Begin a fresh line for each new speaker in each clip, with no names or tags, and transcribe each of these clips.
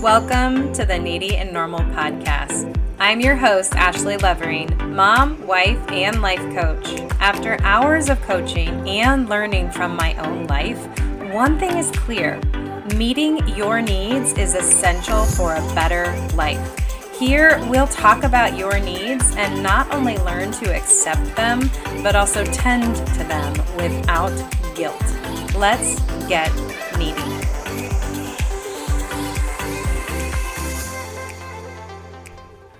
Welcome to the Needy and Normal podcast. I'm your host, Ashley Levering, mom, wife, and life coach. After hours of coaching and learning from my own life, one thing is clear: meeting your needs is essential for a better life. Here, we'll talk about your needs and not only learn to accept them, but also tend to them without guilt. Let's get needy.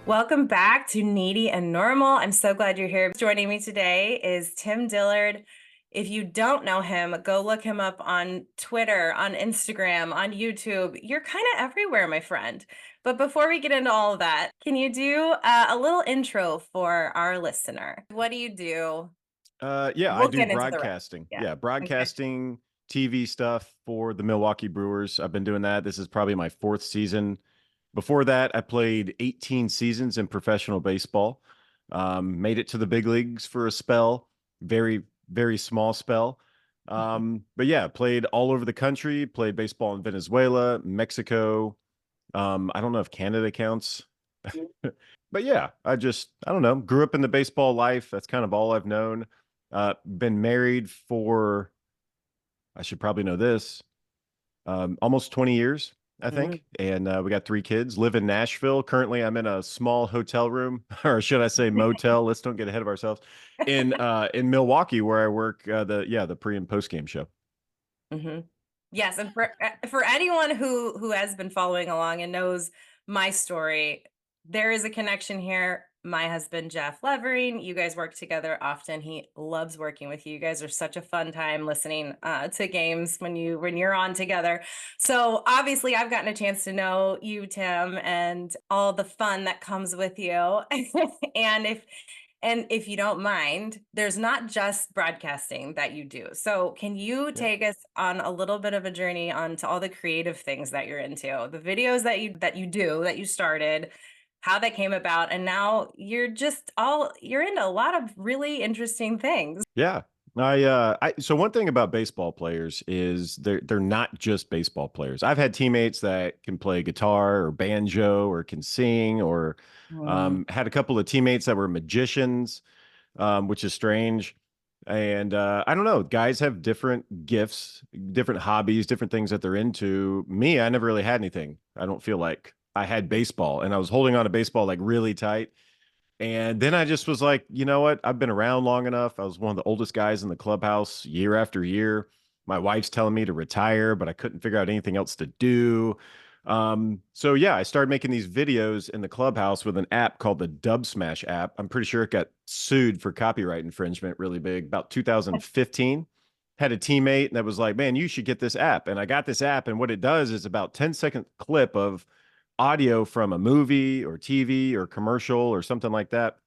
Welcome back to Needy and Normal. I'm so glad you're here. Joining me today is Tim Dillard. If you don't know him, go look him up on Twitter, on Instagram, on YouTube. You're kind of everywhere, my friend. But before we get into all of that, can you do a little intro for our listener? What do you do?
I do
get into the rest.
broadcasting.
Yeah.
Yeah, broadcasting, TV stuff for the Milwaukee Brewers. I've been doing that. This is probably my fourth season. Before that, I played 18 seasons in professional baseball. Made it to the big leagues for a spell, very, very small spell. But yeah, played all over the country, played baseball in Venezuela, Mexico. I don't know if Canada counts. But yeah, I don't know, grew up in the baseball life. That's kind of all I've known. Been married for, I should probably know this, almost 20 years, I think. And we got 3 kids, live in Nashville. Currently, I'm in a small hotel room, or should I say motel? Let's don't get ahead of ourselves. In Milwaukee, where I work, the pre and post game show.
Mm-hmm. Yes, and for anyone who has been following along and knows my story, there is a connection here. My husband, Jeff Levering, you guys work together often. He loves working with you. You guys are such a fun time listening to games when you're on together. So obviously I've gotten a chance to know you, Tim, and all the fun that comes with you. And if you don't mind, there's not just broadcasting that you do. So can you take us on a little bit of a journey onto all the creative things that you're into, the videos that you started, how that came about, and now you're into a lot of really interesting things.
Yeah. So one thing about baseball players is they're not just baseball players. I've had teammates that can play guitar or banjo or can sing, or had a couple of teammates that were magicians, which is strange. And I don't know, guys have different gifts, different hobbies, different things that they're into. Me, I never really had anything. I don't feel like I had baseball, and I was holding on to baseball like really tight. And then I just was like, you know what? I've been around long enough. I was one of the oldest guys in the clubhouse year after year. My wife's telling me to retire, but I couldn't figure out anything else to do. So yeah, I started making these videos in the clubhouse with an app called the Dub Smash app. I'm pretty sure it got sued for copyright infringement really big about 2015. Had a teammate that was like, man, you should get this app. And I got this app, and what it does is about 10-second clip of audio from a movie or TV or commercial or something like that.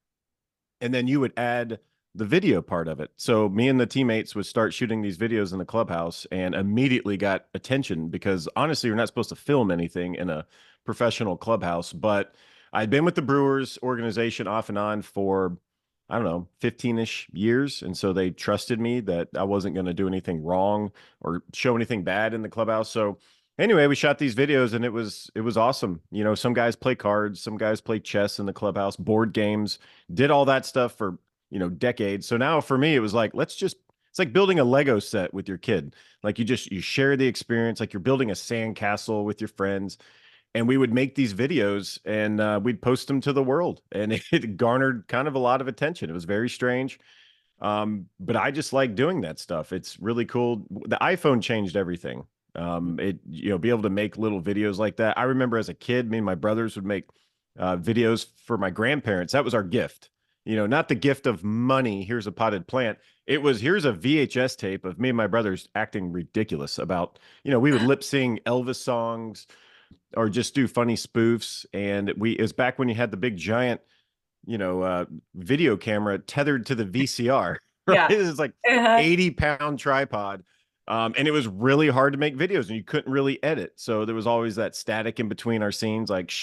And then you would add the video part of it. So me and the teammates would start shooting these videos in the clubhouse, and immediately got attention, because honestly, you're not supposed to film anything in a professional clubhouse. But I'd been with the Brewers organization off and on for, I don't know, 15-ish years. And so they trusted me that I wasn't going to do anything wrong or show anything bad in the clubhouse. So anyway, we shot these videos, and it was awesome. You know, some guys play cards, some guys play chess in the clubhouse, board games, did all that stuff for, decades. So now for me, it was like, it's like building a Lego set with your kid. Like you share the experience, like you're building a sandcastle with your friends. And we would make these videos, and we'd post them to the world, and it garnered kind of a lot of attention. It was very strange. But I just like doing that stuff. It's really cool. The iPhone changed everything. Be able to make little videos like that. I remember as a kid, me and my brothers would make videos for my grandparents. That was our gift. Not the gift of money. Here's a potted plant. It was, here's a VHS tape of me and my brothers acting ridiculous about, we would lip sing Elvis songs or just do funny spoofs. And it was back when you had the big giant, video camera tethered to the VCR. Right?
Yeah.
It was like 80-pound tripod. And it was really hard to make videos, and you couldn't really edit. So there was always that static in between our scenes, like,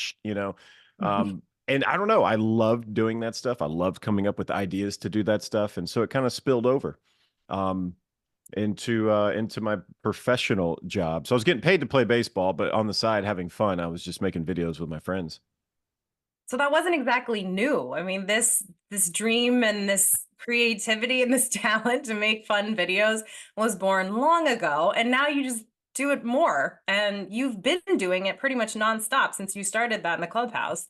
and I don't know, I loved doing that stuff. I loved coming up with ideas to do that stuff. And so it kind of spilled over. into my professional job. So I was getting paid to play baseball, but on the side having fun, I was just making videos with my friends.
So that wasn't exactly new. I mean, this dream and this creativity and this talent to make fun videos was born long ago, and now you just do it more. And you've been doing it pretty much nonstop since you started that in the clubhouse,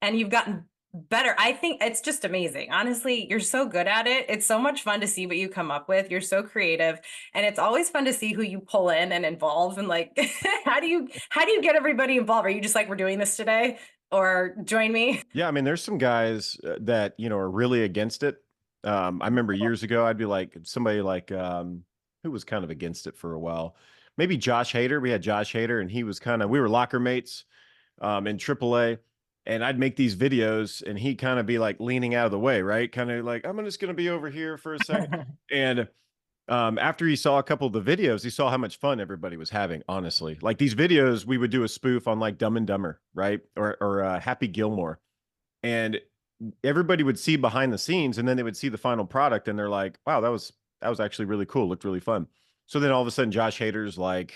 and you've gotten better. I think it's just amazing. Honestly, you're so good at it. It's so much fun to see what you come up with. You're so creative, and it's always fun to see who you pull in and involve. And like, how do you get everybody involved? Are you just like, we're doing this today, or join me?
Yeah, I mean, there's some guys that, are really against it. I remember years ago, I'd be like somebody like who was kind of against it for a while. Maybe Josh Hader. We had Josh Hader, and he was we were locker mates in AAA. And I'd make these videos, and he'd kind of be like leaning out of the way, right? Kind of like, I'm just going to be over here for a second. And after he saw a couple of the videos, he saw how much fun everybody was having, honestly. Like these videos, we would do a spoof on like Dumb and Dumber, right? Or Happy Gilmore. And everybody would see behind the scenes, and then they would see the final product, and they're like, wow, that was actually really cool, looked really fun. So then all of a sudden Josh Hader's like,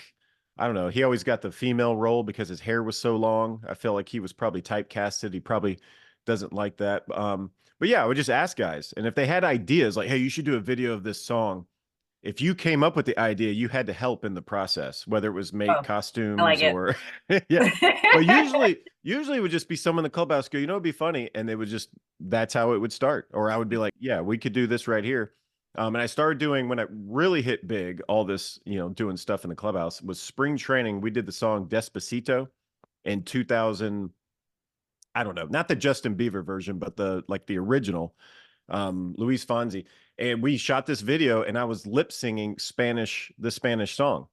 I don't know, he always got the female role because his hair was so long. I feel like he was probably typecasted. He probably doesn't like that. But yeah, I would just ask guys, and if they had ideas like, hey, you should do a video of this song, if you came up with the idea, you had to help in the process, whether it was make
Oh, I like
costumes
it.
or yeah. But usually it would just be someone in the clubhouse go, it'd be funny. And they would just, that's how it would start. Or I would be like, yeah, we could do this right here. And I started doing, when it really hit big, all this, doing stuff in the clubhouse was spring training. We did the song Despacito in 2000. I don't know, not the Justin Bieber version, but the original, Luis Fonsi. And we shot this video, and I was lip singing the Spanish song.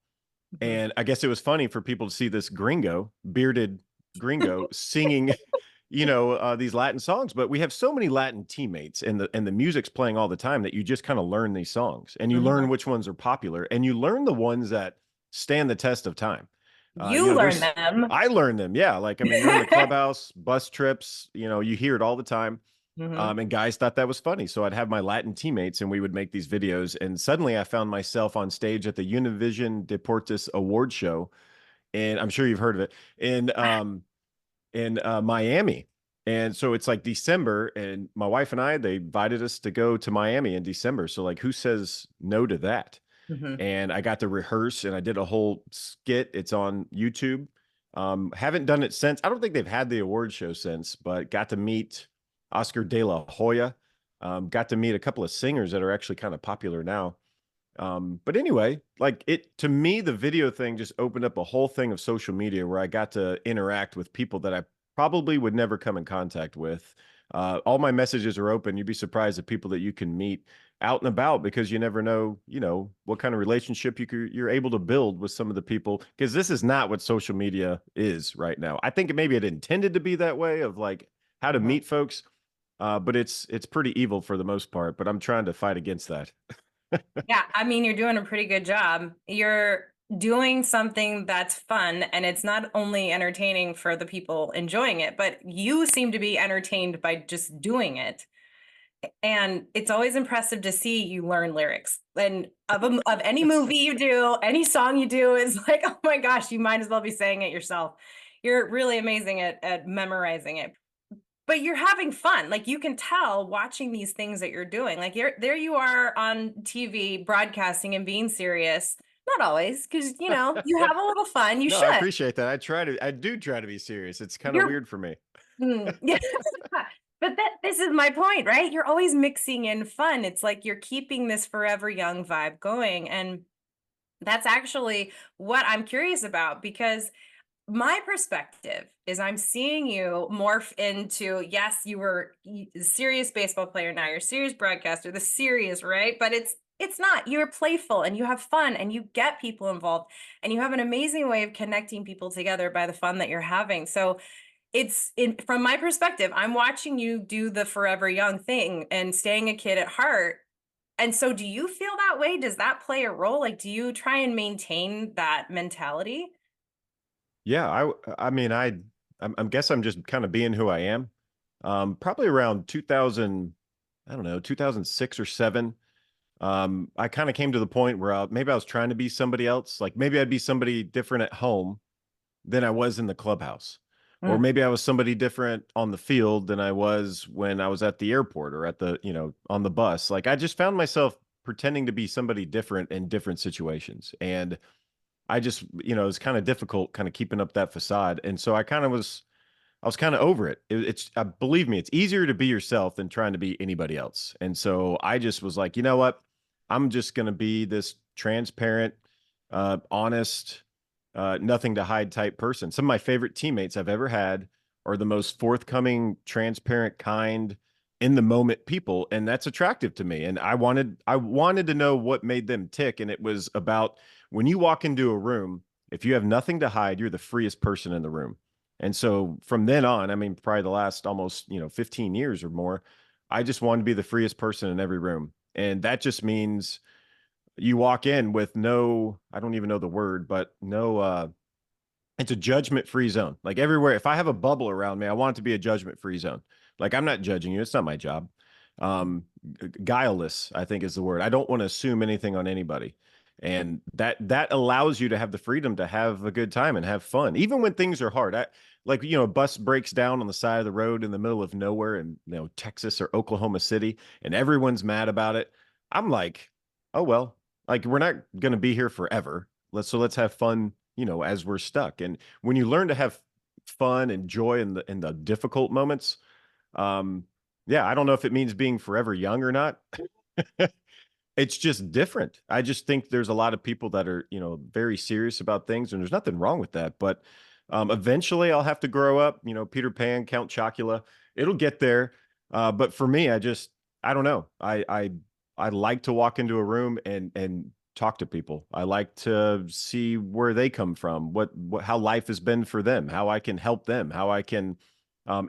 Mhm.
And I guess it was funny for people to see this bearded gringo singing, these Latin songs. But we have so many Latin teammates, and the music's playing all the time, that you just kind of learn these songs, and you learn
Mhm.
which ones are popular, and you learn the ones that stand the test of time.
You learn
There's
them.
I learned them. Yeah, like I mean, you're in the clubhouse, bus trips, you hear it all the time.
Mhm.
And guys thought that was funny. So I'd have my Latin teammates, and we would make these videos. And suddenly I found myself on stage at the Univision Deportes Award Show. And I'm sure you've heard of it in Miami. And so it's like December, and my wife and they invited us to go to Miami in December. So like, who says no to that?
Mhm.
And I got to rehearse, and I did a whole skit. It's on YouTube. Haven't done it since. I don't think they've had the award show since, but got to meet Oscar De La Hoya. Got to meet a couple of singers that are actually kind of popular now. But anyway, like to me, the video thing just opened up a whole thing of social media where I got to interact with people that I probably would never come in contact with. All my messages are open. You'd be surprised at people that you can meet out and about, because you never know, what kind of relationship you're able to build with some of the people. Because this is not what social media is right now. I think maybe it intended to be that way, of like how to
Mhm.
meet folks, but it's pretty evil for the most part. But I'm trying to fight against that.
Yeah, I mean, you're doing a pretty good job. You're doing something that's fun, and it's not only entertaining for the people enjoying it, but you seem to be entertained by just doing it. And it's always impressive to see you learn lyrics. And of any movie you do, any song you do is like, oh my gosh, you might as well be saying it yourself. You're really amazing at memorizing it. But you're having fun. Like, you can tell watching these things that you're doing. Like, you're there, you are on TV broadcasting and being serious. Not always, because you have a little fun. You
No, I
should.
appreciate that. I do try to be serious. It's kind of
You're
weird for me.
yeah. But this is my point, right? You're always mixing in fun. It's like you're keeping this forever young vibe going. And that's actually what I'm curious about, because my perspective is I'm seeing you morph into, yes, you were a serious baseball player, now you're a serious broadcaster, the serious, right? But it's not. You're playful, and you have fun, and you get people involved, and you have an amazing way of connecting people together by the fun that you're having. So it's in from my perspective, I'm watching you do the forever young thing and staying a kid at heart. And so do you feel that way? Does that play a role? Like, do you try and maintain that mentality?
Yeah, I mean, I guess I'm just kind of being who I am. Probably around 2000, I don't know, 2006 or 7. I kind of came to the point where maybe I was trying to be somebody else. Like maybe I'd be somebody different at home than I was in the clubhouse. Or
Mm.
maybe I was somebody different on the field than I was when I was at the airport or at the, on the bus. Like I just found myself pretending to be somebody different in different situations. And I just, it was kind of difficult kind of keeping up that facade. And so I was kind of over it. It's believe me, it's easier to be yourself than trying to be anybody else. And so I just was like, you know what? I'm just going to be this transparent, honest, nothing to hide type person. Some of my favorite teammates I've ever had are the most forthcoming, transparent, kind, in the moment people, and that's attractive to me. And I wanted to know what made them tick, and it was about when you walk into a room, if you have nothing to hide, you're the freest person in the room. And so from then on, I mean, probably the last almost, 15 years or more, I just wanted to be the freest person in every room. And that just means you walk in with no, I don't even know the word, but no, it's a judgment free zone. Like everywhere, if I have a bubble around me, I want it to be a judgment free zone. Like I'm not judging you. It's not my job. Guileless, I think is the word. I don't want to assume anything on anybody. And that allows you to have the freedom to have a good time and have fun, even when things are hard. Like, a bus breaks down on the side of the road in the middle of nowhere in, Texas or Oklahoma City, and everyone's mad about it. I'm like, oh, well, like we're not going to be here forever. Let's have fun, as we're stuck. And when you learn to have fun and joy in the difficult moments, um, yeah, I don't know if it means being forever young or not. It's just different. I just think there's a lot of people that are, very serious about things, and there's nothing wrong with that. But eventually, I'll have to grow up. Peter Pan, Count Chocula. It'll get there. But for me, I don't know. I like to walk into a room and talk to people. I like to see where they come from, what how life has been for them, how I can help them, how I can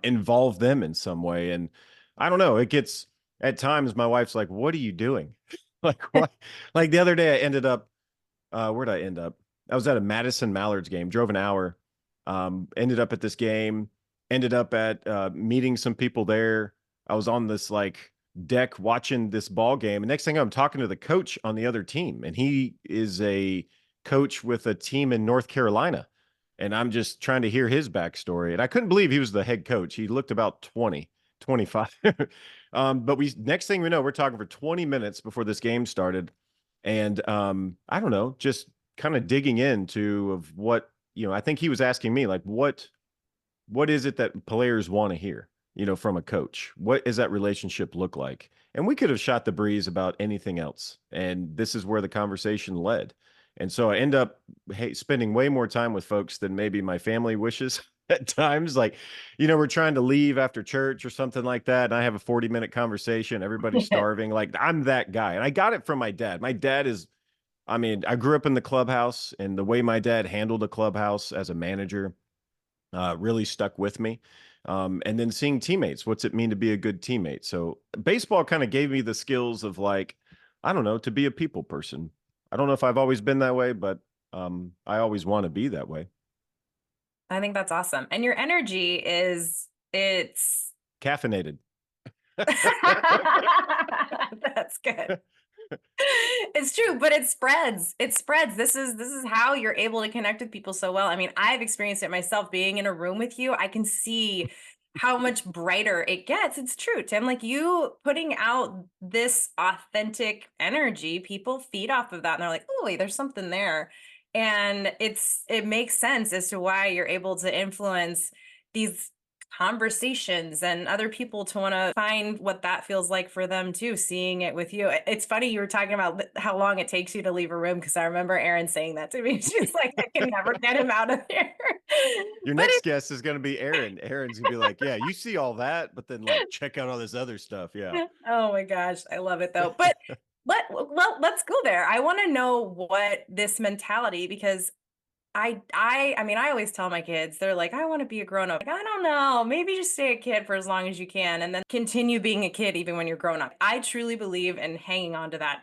involve them in some way. And I don't know. It gets at times my wife's like, "What are you doing?" Like what? Like the other day, I ended up. Where'd I end up? I was at a Madison Mallards game. Drove an hour. Ended up at this game. Ended up at meeting some people there. I was on this like deck watching this ball game. And next thing I'm talking to the coach on the other team, and he is a coach with a team in North Carolina. And I'm just trying to hear his backstory. And I couldn't believe he was the head coach. He looked about 20, 25. But next thing we know, we're talking for 20 minutes before this game started. And I don't know, just kind of digging into of what, I think he was asking me like, what is it that players want to hear, from a coach? What does that relationship look like? And we could have shot the breeze about anything else. And this is where the conversation led. And so I end up spending way more time with folks than maybe my family wishes at times. Like, we're trying to leave after church or something like that. And I have a 40-minute conversation. Everybody's starving. Like, I'm that guy. And I got it from my dad. My dad is, I mean, I grew up in the clubhouse, and the way my dad handled a clubhouse as a manager really stuck with me. And then seeing teammates, what's it mean to be a good teammate? So baseball kind of gave me the skills of like, I don't know, to be a people person. I don't know if I've always been that way, but I always want to be that way.
I think that's awesome. And your energy it's
Caffeinated.
that's good. It's true, but it spreads. It spreads. This is how you're able to connect with people so well. I mean, I've experienced it myself being in a room with you. I can see how much brighter it gets. It's true, Tim. Like you putting out this authentic energy, people feed off of that and they're like, "Oh, wait, there's something there." And it makes sense as to why you're able to influence these conversations and other people to want to find what that feels like for them too, seeing it with you. It's funny you were talking about how long it takes you to leave a room because I remember Erin saying that to me. She's like, I can never get him out of here.
Your
But
next guest is going to be Aaron. Aaron's going to be like, yeah, you see all that, but then like check out all this other stuff. Yeah.
oh my gosh, I love it though. But let's go there. I want to know what this mentality, because I mean, I always tell my kids, they're like, I want to be a grown up. Like, I don't know, maybe just stay a kid for as long as you can and then continue being a kid even when you're grown up. I truly believe in hanging on to that,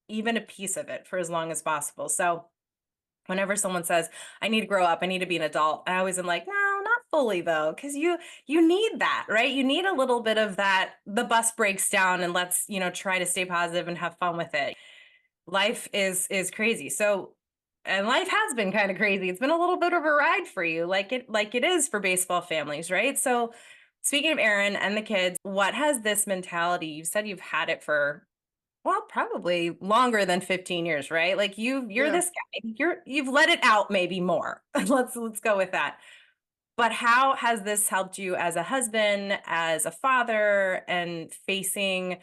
even a piece of it for as long as possible. So whenever someone says, I need to grow up, I need to be an adult, I always am like, no, not fully though, because you need that, right? You need a little bit of that. The bus breaks down, and let's try to stay positive and have fun with it. Life is crazy. So, and life has been kind of crazy. It's been a little bit of a ride for you, like it is for baseball families, right? So, speaking of Aaron and the kids, what has this mentality? You said you've had it for, well, probably longer than 15 years, right? Like you're
Yeah.
this guy. You've let it out maybe more. Let's go with that. But how has this helped you as a husband, as a father, and facing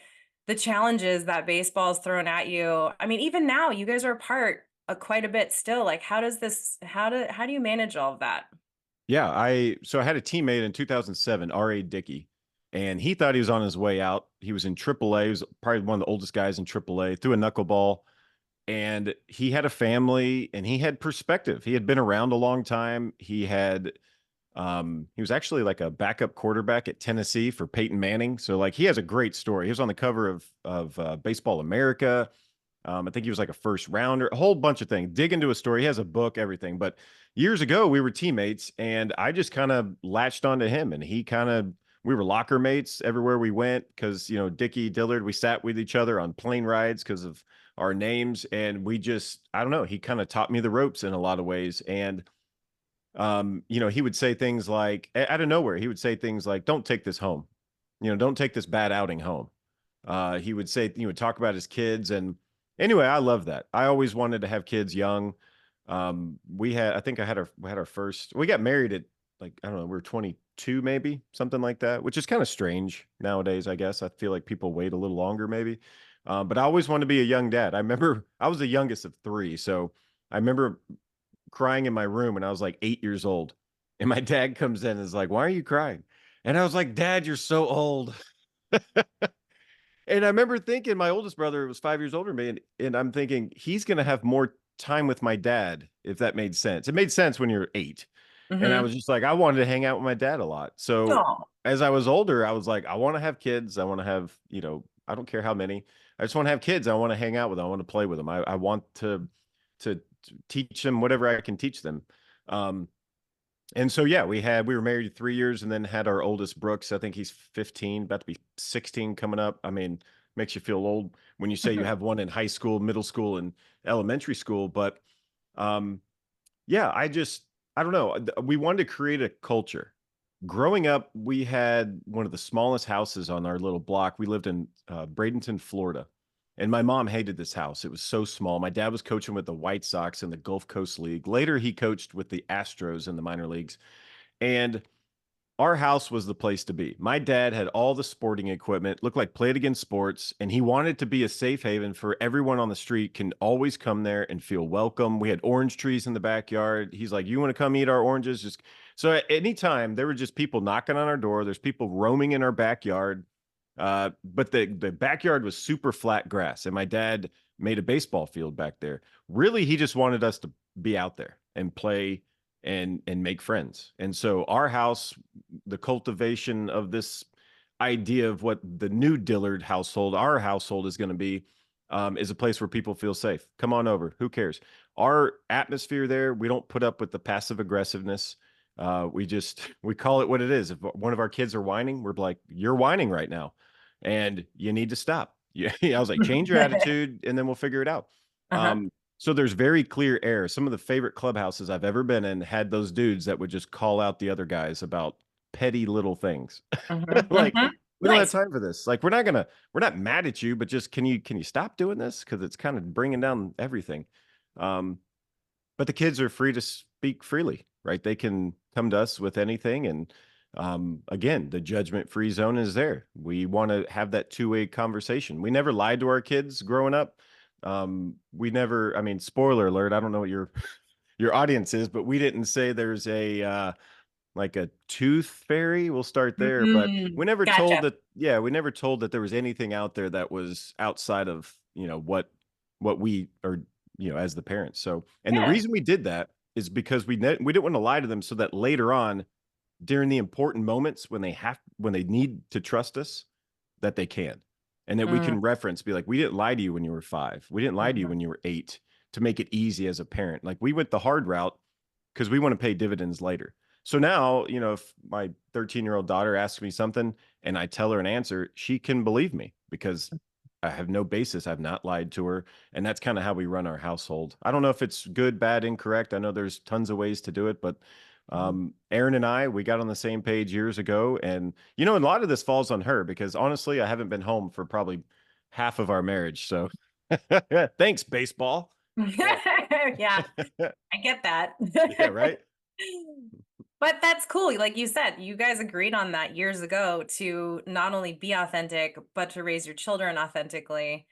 the challenges that baseball's thrown at you? I mean, even now, you guys are apart quite a bit still. Like, how do you manage all of that?
Yeah, so I had a teammate in 2007, R.A. Dickey, and he thought he was on his way out. He was in AAA. He was probably one of the oldest guys in AAA, threw a knuckleball, and he had a family and he had perspective. He had been around a long time. He was actually like a backup quarterback at Tennessee for Peyton Manning. So like he has a great story. He was on the cover of Baseball America. I think he was like a first rounder, a whole bunch of things. Dig into a story. He has a book, everything. But years ago, we were teammates, and I just kind of latched onto him, and we were locker mates everywhere we went because Dickie Dillard, we sat with each other on plane rides because of our names, and I don't know, he kind of taught me the ropes in a lot of ways, and he would say things like out of nowhere, he would say things like, "Don't take this home," "Don't take this bad outing home." He would talk about his kids. And anyway, I love that. I always wanted to have kids young. I think we had our first, we got married at like, I don't know, we were 22, maybe something like that, which is kind of strange nowadays. I guess I feel like people wait a little longer, maybe. But I always wanted to be a young dad. I remember I was the youngest of three. So I remember crying in my room when I was like 8 years old. And my dad comes in and is like, "Why are you crying?" And I was like, "Dad, you're so old." And I remember thinking my oldest brother was 5 years older than me, and I'm thinking he's going to have more time with my dad, if that made sense. It made sense when you're 8. And I
Mm-hmm.
was just like, I wanted to hang out with my dad a lot. So
Oh.
as I was older, I was like, I want to have kids. I want to have, I don't care how many. I just want to have kids. I want to hang out with them. I want to play with them. I want to teach them whatever I can teach them. Um, and so, yeah, we were married 3 years and then had our oldest Brooks. I think he's 15, about to be 16 coming up. I mean, makes you feel old when you say you have one in high school, middle school, and elementary school. But um, yeah, I don't know. We wanted to create a culture. Growing up, we had one of the smallest houses on our little block. We lived in Bradenton, Florida. And my mom hated this house. It was so small. My dad was coaching with the White Sox in the Gulf Coast League. Later, he coached with the Astros in the minor leagues. And our house was the place to be. My dad had all the sporting equipment, looked like Play It Again Sports, and he wanted to be a safe haven for everyone on the street can always come there and feel welcome. We had orange trees in the backyard. He's like, "You want to come eat our oranges?" Just so at any time there were just people knocking on our door. There's people roaming in our backyard. But the backyard was super flat grass, and my dad made a baseball field back there. Really, he just wanted us to be out there and play and make friends. And so our house, the cultivation of this idea of what the new Dillard household, our household is going to be, is a place where people feel safe. Come on over. Who cares? Our atmosphere there, we don't put up with the passive aggressiveness. We call it what it is. If one of our kids are whining, we're like, "You're whining right now, and you need to stop." Yeah, I was like, "Change your attitude, and then we'll figure it out."
Uh-huh.
So there's very clear air. Some of the favorite clubhouses I've ever been in had those dudes that would just call out the other guys about petty little things.
Mm-hmm.
Like,
Mm-hmm.
we don't have
Nice.
time for this. Like, we're not mad at you, but just can you stop doing this? Because it's kind of bringing down everything. Um, but the kids are free to speak freely, right? They can come to us with anything. And again, the judgment free zone is there. We want to have that two-way conversation. We never lied to our kids growing up. We never, I mean, spoiler alert, I don't know what your audience is, but we didn't say there's a like a tooth fairy. We'll start there. But
Mm, gotcha.
we never told that there was anything out there that was outside of, what we are, as the parents. So, and the
Yeah.
reason we did that is because we didn't want to lie to them so that later on during the important moments when they need to trust us, that they can. And that we
Mm,
can reference, be like, "We didn't lie to you when you were 5. We didn't lie to you
mhm.
when you were 8," to make it easy as a parent. Like we went the hard route because we want to pay dividends later. So now, if my 13-year-old daughter asks me something and I tell her an answer, she can believe me because I have no basis. I've not lied to her. And that's kind of how we run our household. I don't know if it's good, bad, incorrect. I know there's tons of ways to do it, but Aaron and I, we got on the same page years ago. And, a lot of this falls on her because honestly, I haven't been home for probably half of our marriage. So thanks, baseball.
Yeah, I get that.
Yeah, right.
But that's cool. Like you said, you guys agreed on that years ago to not only be authentic, but to raise your children authentically.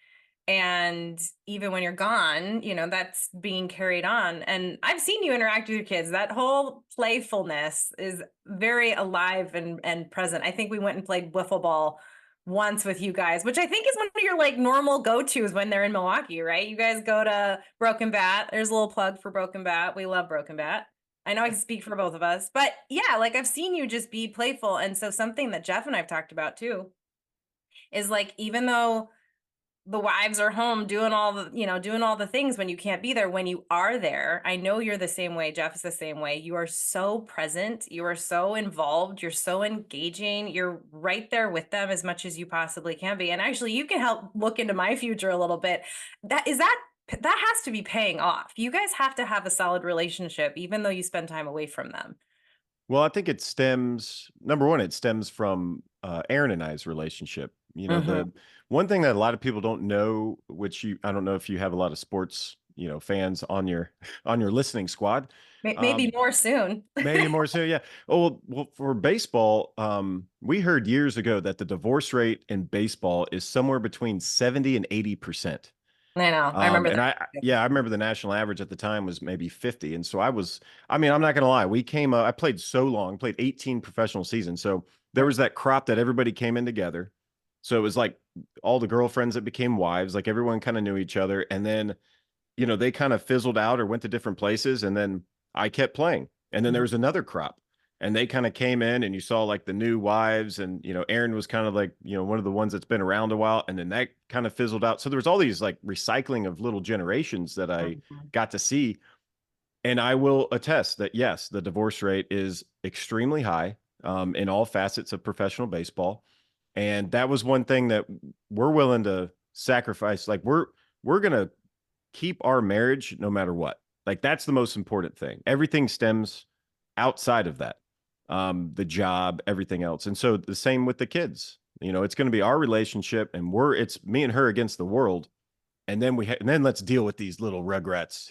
And even when you're gone, that's being carried on. And I've seen you interact with your kids. That whole playfulness is very alive and present. I think we went and played wiffle ball once with you guys, which I think is one of your like normal go-tos when they're in Milwaukee, right? You guys go to Broken Bat. There's a little plug for Broken Bat. We love Broken Bat. I know I can speak for both of us, but yeah, like I've seen you just be playful. And so something that Jeff and I've talked about too is like, even though the wives are home doing all the things when you can't be there, when you are there, I know you're the same way. Jeff is the same way. You are so present. You are so involved. You're so engaging. You're right there with them as much as you possibly can be. And actually you can help look into my future a little bit. That has to be paying off. You guys have to have a solid relationship, even though you spend time away from them.
Well, I think number one, it stems from Aaron and I's relationship.
Mm-hmm.
The one thing that a lot of people don't know, which I don't know if you have a lot of sports, fans on your on your listening squad.
Maybe more soon.
Maybe more so, yeah. Oh, well, for baseball, we heard years ago that the divorce rate in baseball is somewhere between 70 and 80%.
I know. I remember
And
that.
I remember the national average at the time was maybe 50. And so I mean, I'm not going to lie. We came up, I played so long, played 18 professional seasons. So there was that crop that everybody came in together. So it was like all the girlfriends that became wives, like everyone kind of knew each other. And then, they kind of fizzled out or went to different places. And then I kept playing. And then there was another crop and they kind of came in and you saw like the new wives and Aaron was kind of like one of the ones that's been around a while and then that kind of fizzled out. So there was all these like recycling of little generations that I got to see, and I will attest that yes, the divorce rate is extremely high in all facets of professional baseball. And that was one thing that we're willing to sacrifice. Like we're gonna keep our marriage no matter what. Like that's the most important thing. Everything stems outside of that, the job, everything else. And so the same with the kids. It's going to be our relationship, and it's me and her against the world. And then and then let's deal with these little rugrats.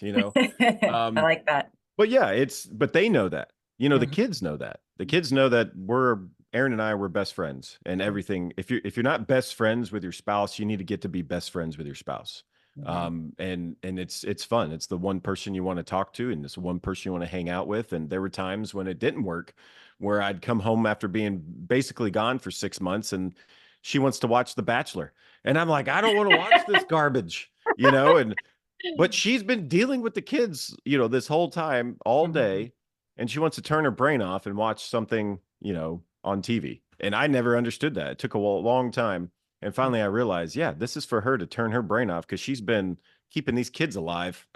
I like that.
But yeah, but they know that. The
Mhm.
kids know that. The kids know that Aaron and I were best friends and everything. If you're not best friends with your spouse, you need to get to be best friends with your spouse.
Mhm.
And it's fun. It's the one person you want to talk to, and it's the one person you want to hang out with. And there were times when it didn't work, where I'd come home after being basically gone for 6 months, and she wants to watch The Bachelor, and I'm like, I don't want to watch this garbage, and but she's been dealing with the kids, this whole time, all
Mhm.
day, and she wants to turn her brain off and watch something, on TV. And I never understood that. It took a long time. And finally I realized, yeah, this is for her to turn her brain off because she's been keeping these kids alive,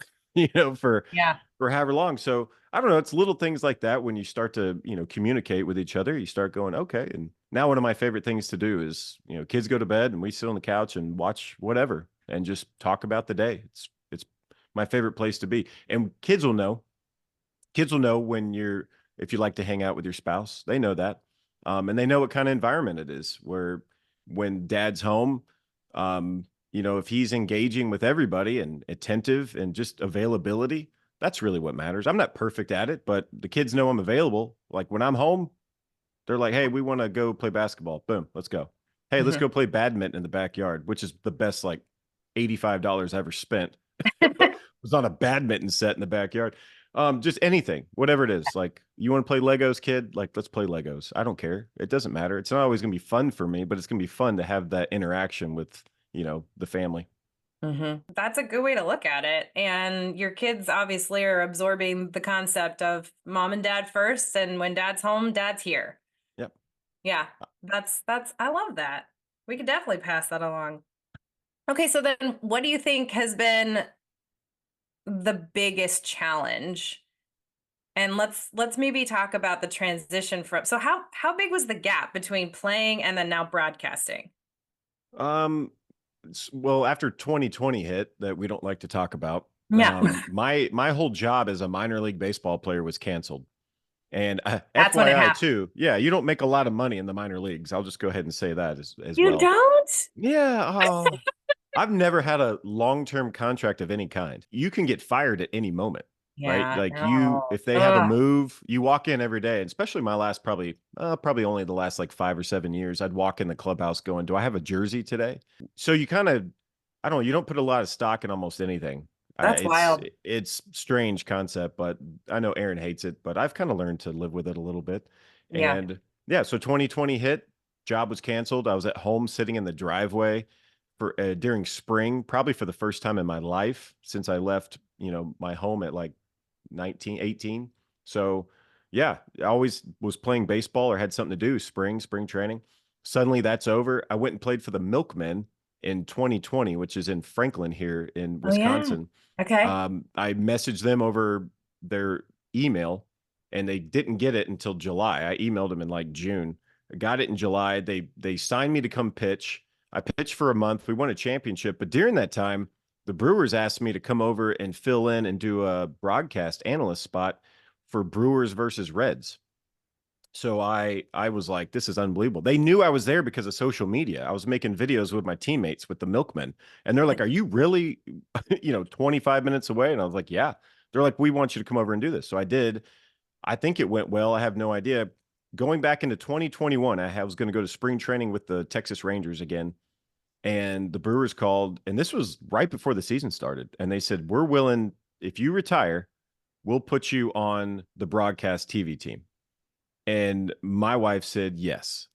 for
Yeah.
however long. So I don't know, it's little things like that when you start to, communicate with each other, you start going, okay. And now one of my favorite things to do is, kids go to bed and we sit on the couch and watch whatever and just talk about the day. It's my favorite place to be. And kids will know if you like to hang out with your spouse. They know that. And they know what kind of environment it is where when dad's home, if he's engaging with everybody and attentive and just availability, that's really what matters. I'm not perfect at it, but the kids know I'm available. Like when I'm home, they're like, hey, we want to go play basketball. Boom, let's go. Hey, let's
Mhm.
go play badminton in the backyard, which is the best, like $85 I ever spent. Was on a badminton set in the backyard. Just anything, whatever it is. Like you want to play Legos, kid? Like let's play Legos. I don't care. It doesn't matter. It's not always going to be fun for me, but it's going to be fun to have that interaction with, the family.
That's a good way to look at it. And your kids obviously are absorbing the concept of mom and dad first, and when dad's home, dad's here.
Yep.
Yeah, I love that. We could definitely pass that along. Okay, so then what do you think has been the biggest challenge And let's maybe talk about the transition from, so how big was the gap between playing and then now broadcasting?
Um, well, after 2020 hit that we don't like to talk about,
Yeah.
my whole job as a minor league baseball player was canceled. And
That's when it
FYI
happened.
too, yeah, you don't make a lot of money in the minor leagues. I'll just go ahead and say that as
You
well.
don't?
Yeah, I've never had a long-term contract of any kind. You can get fired at any moment, right?
Yeah,
Like
no.
if they have a
Ugh,
move, you walk in every day, and especially my last probably only the last like 5 or 7 years, I'd walk in the clubhouse going, "Do I have a jersey today?" So you kind of, I don't know, you don't put a lot of stock in almost anything.
that's wild.
It's strange concept, but I know Aaron hates it, but I've kind of learned to live with it a little bit.
Yeah.
And yeah, so 2020 hit, job was canceled. I was at home sitting in the driveway for during spring, probably for the first time in my life since I left, my home at like 19, 18. So yeah, I always was playing baseball or had something to do spring training. Suddenly that's over. I went and played for the Milkmen in 2020, which is in Franklin here in
Oh yeah.
Wisconsin.
Okay.
I messaged them over their email and they didn't get it until July. I emailed them in like June. I got it in July. They signed me to come pitch. I pitched for a month. We won a championship, but during that time, the Brewers asked me to come over and fill in and do a broadcast analyst spot for Brewers versus Reds. So I was like, this is unbelievable. They knew I was there because of social media. I was making videos with my teammates with the Milkmen. And they're like, "Are you really, 25 minutes away?" And I was like, "Yeah." They're like, "We want you to come over and do this." So I did. I think it went well. I have no idea. Going back into 2021, I was going to go to spring training with the Texas Rangers again. And the Brewers called, and this was right before the season started. And they said, "We're willing, if you retire, we'll put you on the broadcast TV team." And my wife said, "Yes."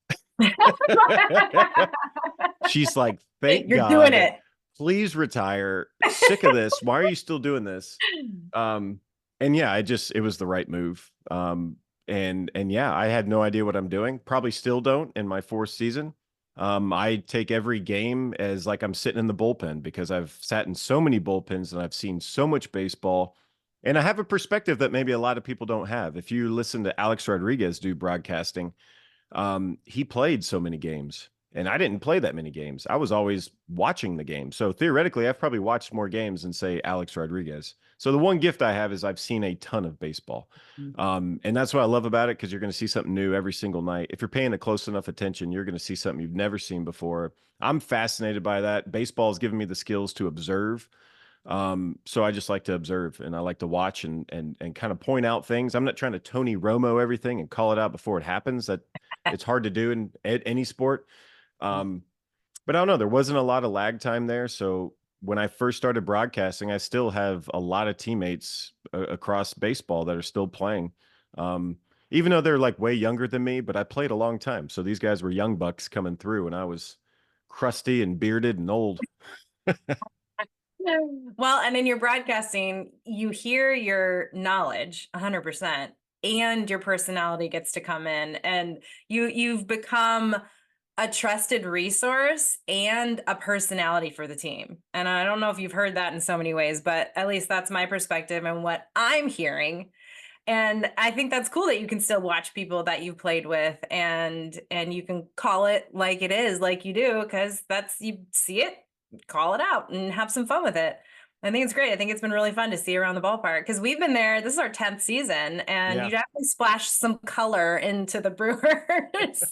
She's like, "Thank
You're doing
God,
it.
please retire. Sick of this. Why are you still doing this?" Um, and yeah, it was the right move. And yeah, I had no idea what I'm doing. Probably still don't in my fourth season. I take every game as like I'm sitting in the bullpen because I've sat in so many bullpens and I've seen so much baseball. And I have a perspective that maybe a lot of people don't have. If you listen to Alex Rodriguez do broadcasting, he played so many games and I didn't play that many games. I was always watching the game. So theoretically, I've probably watched more games than say Alex Rodriguez. So the one gift I have is I've seen a ton of baseball. And that's what I love about it because you're going to see something new every single night. If you're paying a close enough attention, you're going to see something you've never seen before. I'm fascinated by that. Baseball has given me the skills to observe. So I just like to observe and I like to watch and kind of point out things. I'm not trying to Tony Romo everything and call it out before it happens. That it's hard to do in any sport. Um, but I don't know. There wasn't a lot of lag time there. So when I first started broadcasting, I still have a lot of teammates across baseball that are still playing. Even though they're like way younger than me, but I played a long time. So these guys were young bucks coming through and I was crusty and bearded and old.
Well, and in your broadcasting, you hear your knowledge 100% and your personality gets to come in and you've become a trusted resource and a personality for the team. And I don't know if you've heard that in so many ways, but at least that's my perspective and what I'm hearing. And I think that's cool that you can still watch people that you've played with and you can call it like it is, like you do, because that's, you see it, call it out and have some fun with it. I think it's great. I think it's been really fun to see around the ballpark because we've been there. This is our 10th season, and you
Yeah.
definitely splashed some color into the Brewers.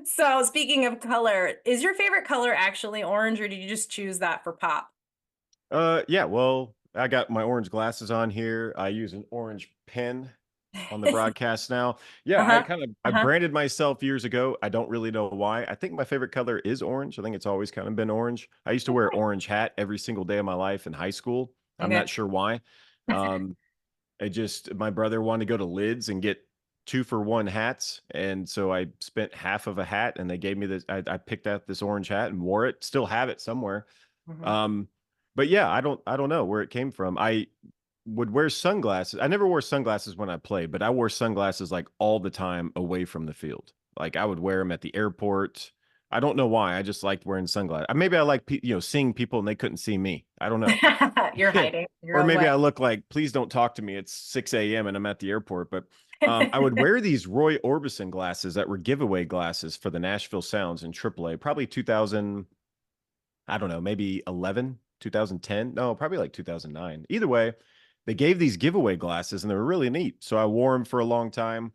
So, speaking of color, is your favorite color actually orange, or did you just choose that for pop?
Yeah, well, I got my orange glasses on here. I use an orange pen on the broadcast now. Yeah,
Uh-huh.
I
Uh-huh.
branded myself years ago. I don't really know why. I think my favorite color is orange. I think it's always kind of been orange. I used to wear an orange hat every single day of my life in high school. I'm
Okay.
not sure why. Um, my brother wanted to go to Lids and get 2-for-1 hats, and so I spent half of a hat, and they gave me this. I picked out this orange hat and wore it. Still have it somewhere.
Mhm.
Um, but yeah, I don't know where it came from. I would wear sunglasses. I never wore sunglasses when I played, but I wore sunglasses like all the time away from the field. Like I would wear them at the airport. I don't know why. I just liked wearing sunglasses. Maybe I like, seeing people and they couldn't see me. I don't know.
You're hiding your
Or
own
maybe
way.
I look like, please don't talk to me. It's 6 a.m. and I'm at the airport. But I would wear these Roy Orbison glasses that were giveaway glasses for the Nashville Sounds in AAA, probably 2000, I don't know, maybe 11, 2010. No, probably like 2009. Either way, they gave these giveaway glasses and they were really neat. So I wore them for a long time.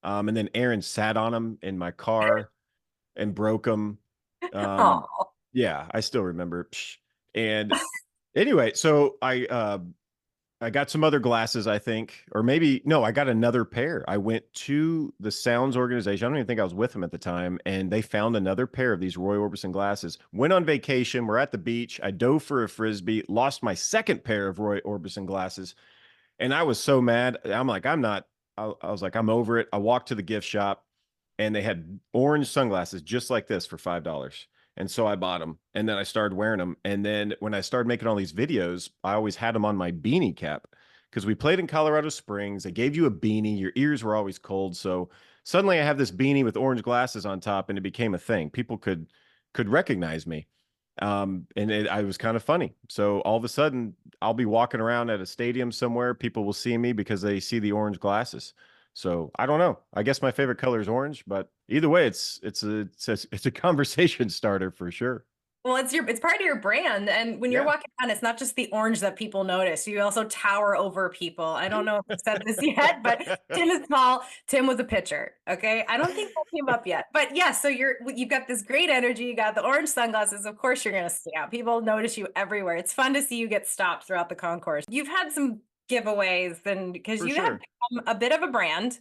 And then Aaron sat on them in my car and broke them. Um,
Oh.
yeah, I still remember. And anyway, so I got some other glasses, I think, or maybe no, I got another pair. I went to the Sounds organization. I don't even think I was with them at the time, and they found another pair of these Roy Orbison glasses. Went on vacation. We're at the beach. I dove for a frisbee. Lost my second pair of Roy Orbison glasses, and I was so mad. I'm like, I'm not. I was like, I'm over it. I walked to the gift shop, and they had orange sunglasses just like this for $5. And so I bought them, and then I started wearing them. And then when I started making all these videos, I always had them on my beanie cap because we played in Colorado Springs. They gave you a beanie. Your ears were always cold, so suddenly I have this beanie with orange glasses on top, and it became a thing. People could recognize me, and I was kind of funny. So all of a sudden, I'll be walking around at a stadium somewhere. People will see me because they see the orange glasses. So I don't know. I guess my favorite color is orange, but either way, it's a conversation starter for sure.
Well, it's part of your brand. And when you're
Yeah,
walking around, it's not just the orange that people notice. You also tower over people. I don't know if I've said this yet, but Tim is small. Tim was a pitcher. Okay. I don't think that came up yet. But yeah, so you've got this great energy. You got the orange sunglasses. Of course, you're gonna stand out. People notice you everywhere. It's fun to see you get stopped throughout the concourse. You've had some giveaways and because
for
you have
sure.
become a bit of a brand.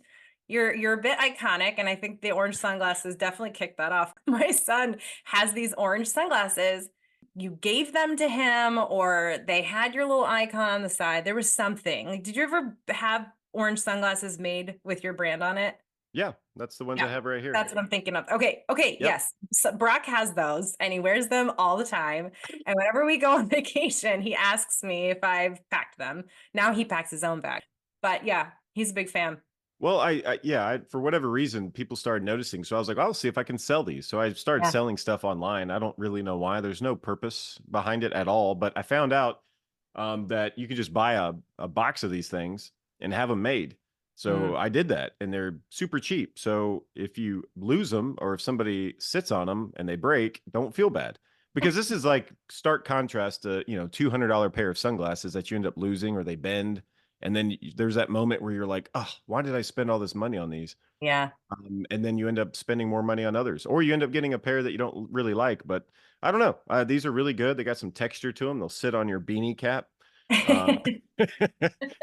You're a bit iconic, and I think the orange sunglasses definitely kicked that off. My son has these orange sunglasses. You gave them to him, or they had your little icon on the side. There was something. Like, did you ever have orange sunglasses made with your brand on it?
Yeah, that's the ones I
Yeah,
have right here.
that's what I'm thinking of. Okay,
Yep.
yes. So Brock has those, and he wears them all the time. And whenever we go on vacation, he asks me if I've packed them. Now he packs his own bag. But yeah, he's a big fan.
Well, for whatever reason, people started noticing. So I was like, I'll see if I can sell these. So I started
Yeah.
selling stuff online. I don't really know why. There's no purpose behind it at all. But I found out that you can just buy a box of these things and have them made. So
Mm.
I did that, and they're super cheap. So if you lose them or if somebody sits on them and they break, don't feel bad. Because this is like stark contrast to, $200 pair of sunglasses that you end up losing or they bend, and then there's that moment where you're like, oh, why did I spend all this money on these?
Yeah.
And then you end up spending more money on others, or you end up getting a pair that you don't really like. But I don't know. These are really good. They got some texture to them. They'll sit on your beanie cap um,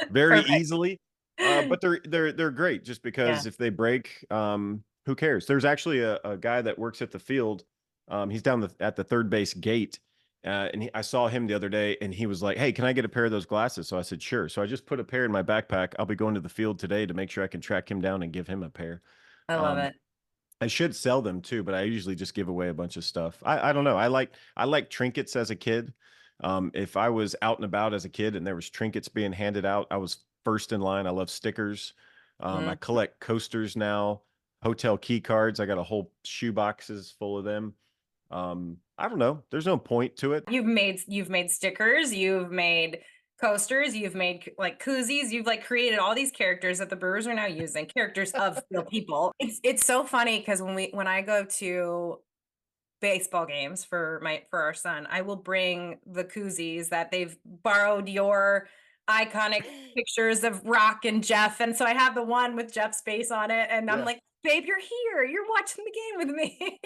very
Perfect.
easily. But they're great just
Yeah.
because if they break, who cares? There's actually a guy that works at the field. He's down at the third base gate. And I saw him the other day and he was like, hey, can I get a pair of those glasses? So I said, sure. So I just put a pair in my backpack. I'll be going to the field today to make sure I can track him down and give him a pair.
I love
Um,
it.
I should sell them too, but I usually just give away a bunch of stuff. I don't know. I like trinkets as a kid. If I was out and about as a kid and there was trinkets being handed out, I was first in line. I love stickers. I
Mm.
collect coasters now, hotel key cards. I got a whole shoe boxes full of them. I don't know. There's no point to it.
You've made stickers, you've made coasters, you've made like koozies, you've like created all these characters that the Brewers are now using, characters of real people. It's so funny because when I go to baseball games for our son, I will bring the koozies that they've borrowed your iconic pictures of Rock and Jeff. And so I have the one with Jeff's face on it. And I'm
Yeah.
like, babe, you're here. You're watching the game with me.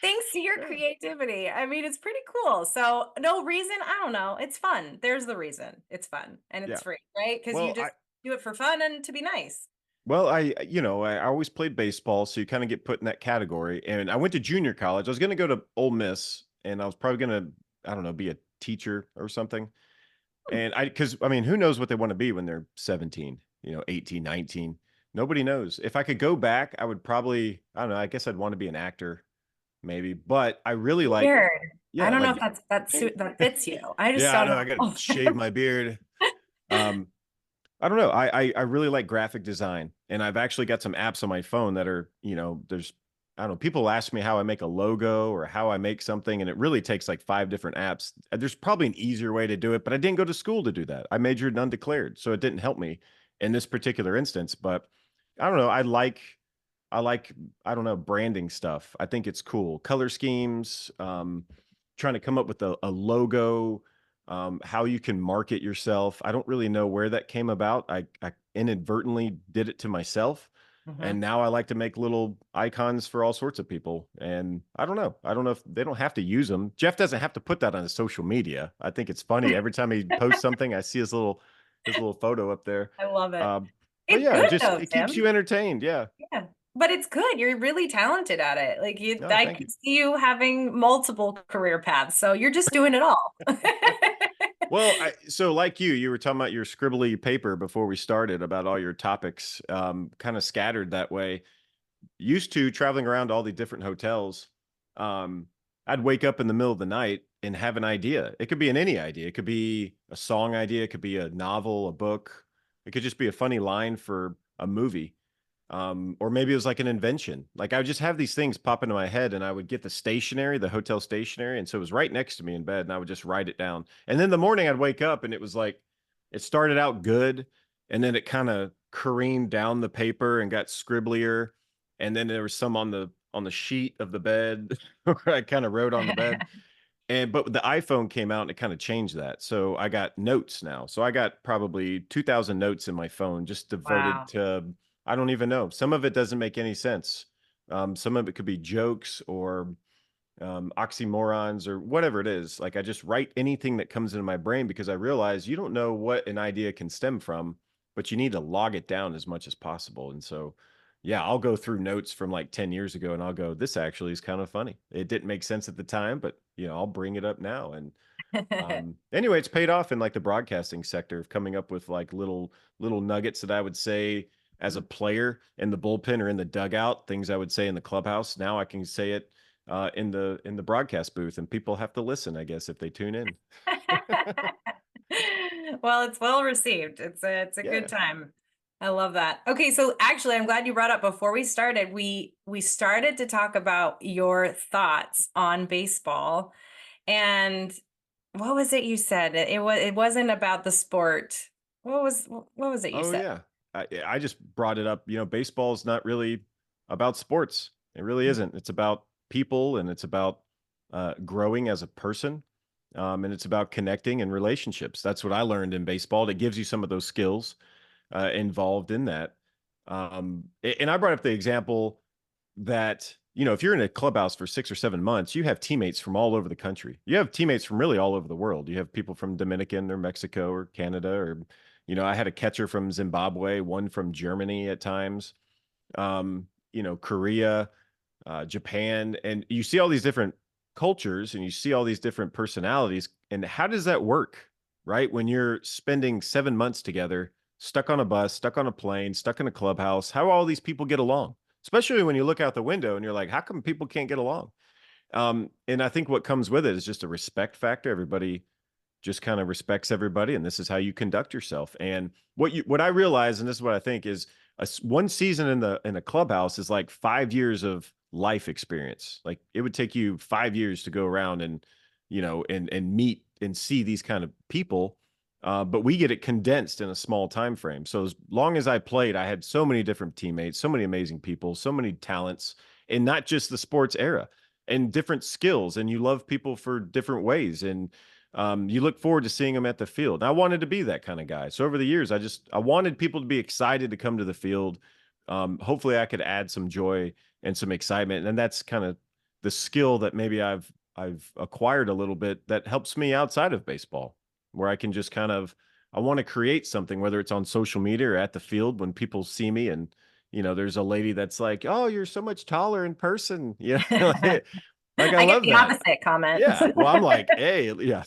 Thanks to your
Yeah.
creativity. I mean, it's pretty cool. So no reason. I don't know. It's fun. There's the reason. It's fun and it's
Yeah.
free, right? Because you
Well,
just do it for fun and to be nice.
I always played baseball, so you kind of get put in that category. And I went to junior college. I was going to go to Ole Miss, and I was probably going to, I don't know, be a teacher or something. And because I mean, who knows what they want to be when they're 17, 18, 19. Nobody knows. If I could go back, I would probably, I don't know, I guess I'd want to be an actor, maybe. But I really like,
Weird. I
yeah,
don't know
like,
if that fits you. I just
yeah, I
don't
know, I got to
know.
shave my beard. Um, I don't know. I really like graphic design, and I've actually got some apps on my phone that are, there's I don't know, people ask me how I make a logo or how I make something, and it really takes like 5 different apps. There's probably an easier way to do it, but I didn't go to school to do that. I majored in undeclared, so it didn't help me in this particular instance. But I don't know. I like, I don't know, branding stuff. I think it's cool. Color schemes, trying to come up with a logo, how you can market yourself. I don't really know where that came about. I inadvertently did it to myself.
Hmm.
And now I like to make little icons for all sorts of people. And I don't know. I don't know if they don't have to use them. Jeff doesn't have to put that on his social media. I think it's funny. Every time he posts something, I see his little photo up there.
I love it.
Um, but
It's
yeah,
good though,
it keeps
Tim.
you entertained. Yeah.
Yeah. But it's good. You're really talented at it.
No,
I
thank
can
you.
see you having multiple career paths. So you're just doing it all.
Well, so like you were talking about your scribbly paper before we started about all your topics, kind of scattered that way. Used to traveling around to all the different hotels, um, I'd wake up in the middle of the night and have an idea. It could be any idea. It could be a song idea. It could be a novel, a book. It could just be a funny line for a movie. Or maybe it was like an invention. Like I would just have these things pop into my head and I would get the stationery, the hotel stationery. And so it was right next to me in bed and I would just write it down. And then the morning I'd wake up and it was like, it started out good. And then it kind of careened down the paper and got scribblier. And then there was some on the sheet of the bed where I kind of wrote on the bed. And but the iPhone came out and it kind of changed that. So I got notes now. So I got probably 2,000 notes in my phone just devoted
Wow.
to, I don't even know. Some of it doesn't make any sense. Some of it could be jokes or oxymorons or whatever it is. Like I just write anything that comes into my brain because I realize you don't know what an idea can stem from, but you need to log it down as much as possible. And so, yeah, I'll go through notes from like 10 years ago and I'll go, this actually is kind of funny. It didn't make sense at the time, but I'll bring it up now. And anyway, it's paid off in like the broadcasting sector of coming up with like little nuggets that I would say as a player in the bullpen or in the dugout, things I would say in the clubhouse. Now I can say it in the broadcast booth, and people have to listen, I guess, if they tune in.
Well, it's well received. It's a good
Yeah.
time. I love that. Okay, so actually I'm glad you brought up before we started, we started to talk about your thoughts on baseball. And what was it you said? It wasn't about the sport. What was it you
Oh
said?
yeah. I just brought it up. Baseball is not really about sports. It really isn't. It's about people and it's about growing as a person. And it's about connecting and relationships. That's what I learned in baseball. It gives you some of those skills involved in that. And I brought up the example that, if you're in a clubhouse for 6 or 7 months, you have teammates from all over the country. You have teammates from really all over the world. You have people from Dominican or Mexico or Canada, or, I had a catcher from Zimbabwe, one from Germany at times, Korea, Japan, and you see all these different cultures and you see all these different personalities. And how does that work, right? When you're spending 7 months together, stuck on a bus, stuck on a plane, stuck in a clubhouse, how all these people get along? Especially when you look out the window and you're like, how come people can't get along? And I think what comes with it is just a respect factor. Everybody just kind of respects everybody, and this is how you conduct yourself. And what I realize, and this is what I think, is one season in a clubhouse is like 5 years of life experience. Like it would take you 5 years to go around and and meet and see these kind of people. But we get it condensed in a small time frame. So as long as I played, I had so many different teammates, so many amazing people, so many talents, and not just the sports era, and different skills. And you love people for different ways, and you look forward to seeing them at the field. And I wanted to be that kind of guy. So over the years, I wanted people to be excited to come to the field. Hopefully, I could add some joy and some excitement, and that's kind of the skill that maybe I've acquired a little bit that helps me outside of baseball, where I can just kind of I want to create something, whether it's on social media or at the field when people see me and there's a lady that's like, "Oh, you're so much taller in person." Yeah, like I
I get
love
the
that.
opposite comment.
Yeah. Well, I'm like, hey, yeah.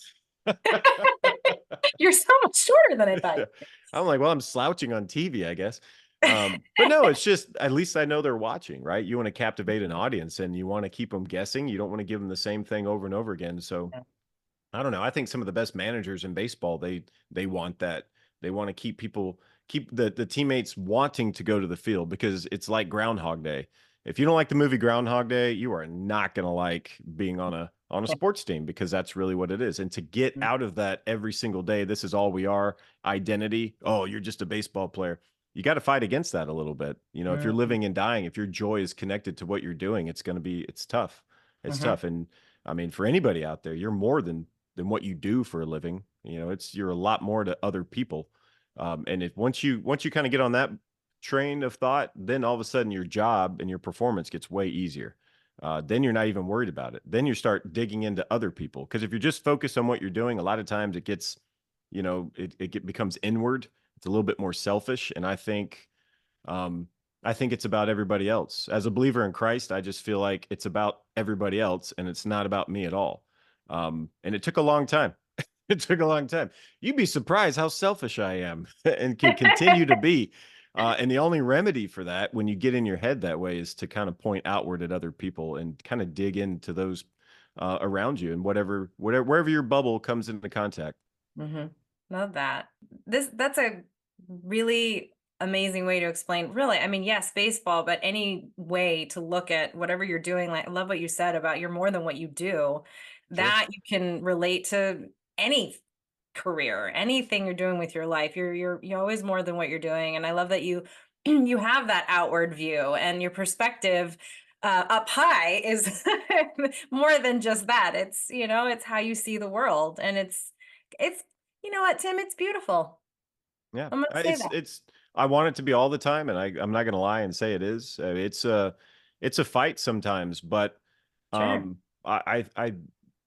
You're so much shorter than I thought.
Yeah. I'm like, well, I'm slouching on TV, I guess. But no, it's just at least I know they're watching, right? You want to captivate an audience and you want to keep them guessing. You don't want to give them the same thing over and over again. So I don't know. I think some of the best managers in baseball, they want that. They want to keep the teammates wanting to go to the field because it's like Groundhog Day. If you don't like the movie Groundhog Day, you are not going to like being on a sports team, because that's really what it is. And to get out of that every single day, this is all we are, identity. Oh, you're just a baseball player. You got to fight against that a little bit. You know, if you're
Mm-hmm.
living and dying, if your joy is connected to what you're doing, it's tough. It's tough. And I mean, for anybody out there, you're more than what you do for a living. You know, you're a lot more to other people. And if once you kind of get on that train of thought, then all of a sudden your job and your performance gets way easier. Then you're not even worried about it. Then you start digging into other people. Because if you're just focused on what you're doing, a lot of times it gets, you know, becomes inward. It's a little bit more selfish. And um, I think it's about everybody else. As a believer in Christ, I just feel like it's about everybody else and it's not about me at all. And it took a long time. It took a long time. You'd be surprised how selfish I am and can continue to be. And the only remedy for that, when you get in your head that way, is to kind of point outward at other people and kind of dig into those around you and wherever your bubble comes into contact.
Mm-hmm. Love that. That's a really amazing way to explain, really. I mean, yes, baseball, but any way to look at whatever you're doing. Like, I love what you said about you're more than what you do.
Sure.
That you can relate to any career, anything you're doing with your life. You're always more than what you're doing. And I love that you you have that outward view and your perspective up high is more than just that. It's, you know, it's how you see the world. And it's, you know what, Tim, it's beautiful.
Yeah,
I'm gonna say that.
I want it to be all the time, and I'm not gonna lie and say it is. It's a fight sometimes, but
Sure.
um,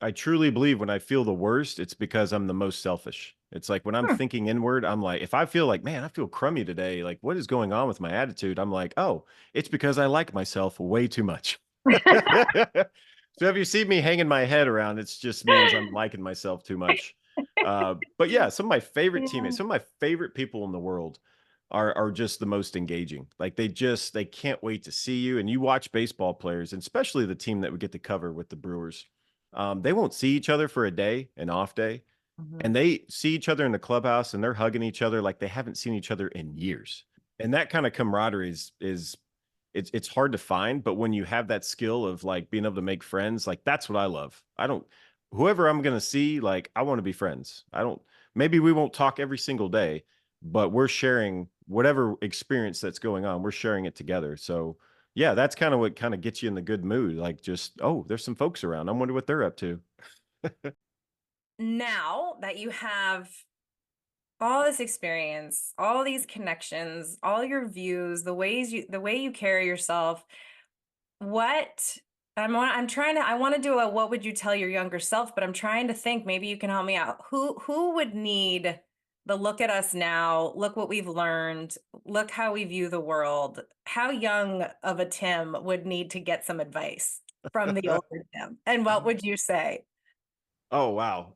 I truly believe when I feel the worst, it's because I'm the most selfish. It's like when I'm
Hmm.
thinking inward, I'm like, if I feel like, man, I feel crummy today, like what is going on with my attitude? I'm like, oh, it's because I like myself way too much. So if you see me hanging my head around, it just means I'm liking myself too much. But yeah, some of my favorite
Yeah.
teammates, some of my favorite people in the world are just the most engaging. Like they can't wait to see you. And you watch baseball players, and especially the team that we get to cover with the Brewers. They won't see each other for a day, an off day,
Mhm.
and they see each other in the clubhouse and they're hugging each other like they haven't seen each other in years. And that kind of camaraderie is it's hard to find, but when you have that skill of like being able to make friends, like that's what I love. I don't Whoever I'm going to see, like I want to be friends. I don't Maybe we won't talk every single day, but we're sharing whatever experience that's going on. We're sharing it together. So, yeah, that's kind of what kind of gets you in the good mood. Like just, oh, there's some folks around. I wonder what they're up to.
Now that you have all this experience, all these connections, all your views, the way you carry yourself, what I'm trying to I want to do a what would you tell your younger self, but I'm trying to think maybe you can help me out. Who would need the look at us now, look what we've learned, look how we view the world. How young of a Tim would need to get some advice from the older Tim? And what would you say?
Oh, wow.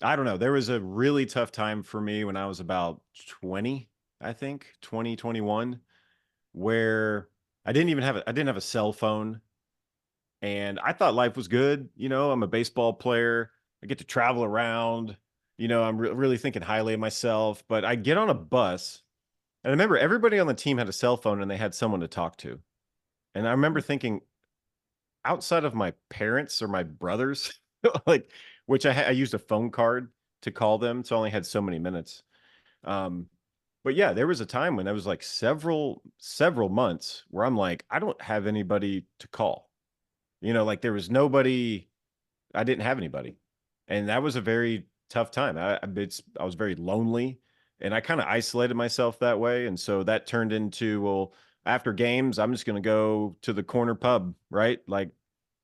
I don't know. There was a really tough time for me when I was about 20, I think, 2021, where I didn't have a cell phone, and I thought life was good. You know, I'm a baseball player. I get to travel around. You know, I'm really thinking highly of myself, but I get on a bus, and I remember everybody on the team had a cell phone and they had someone to talk to. And I remember thinking, outside of my parents or my brothers, like, which I used a phone card to call them, so I only had so many minutes. Um, but yeah, there was a time when there was like several months where I'm like, I don't have anybody to call. You know, like there was nobody. I didn't have anybody, and that was a very tough time. I was very lonely, and I kind of isolated myself that way, and so that turned into, well, after games, I'm just going to go to the corner pub, right? Like,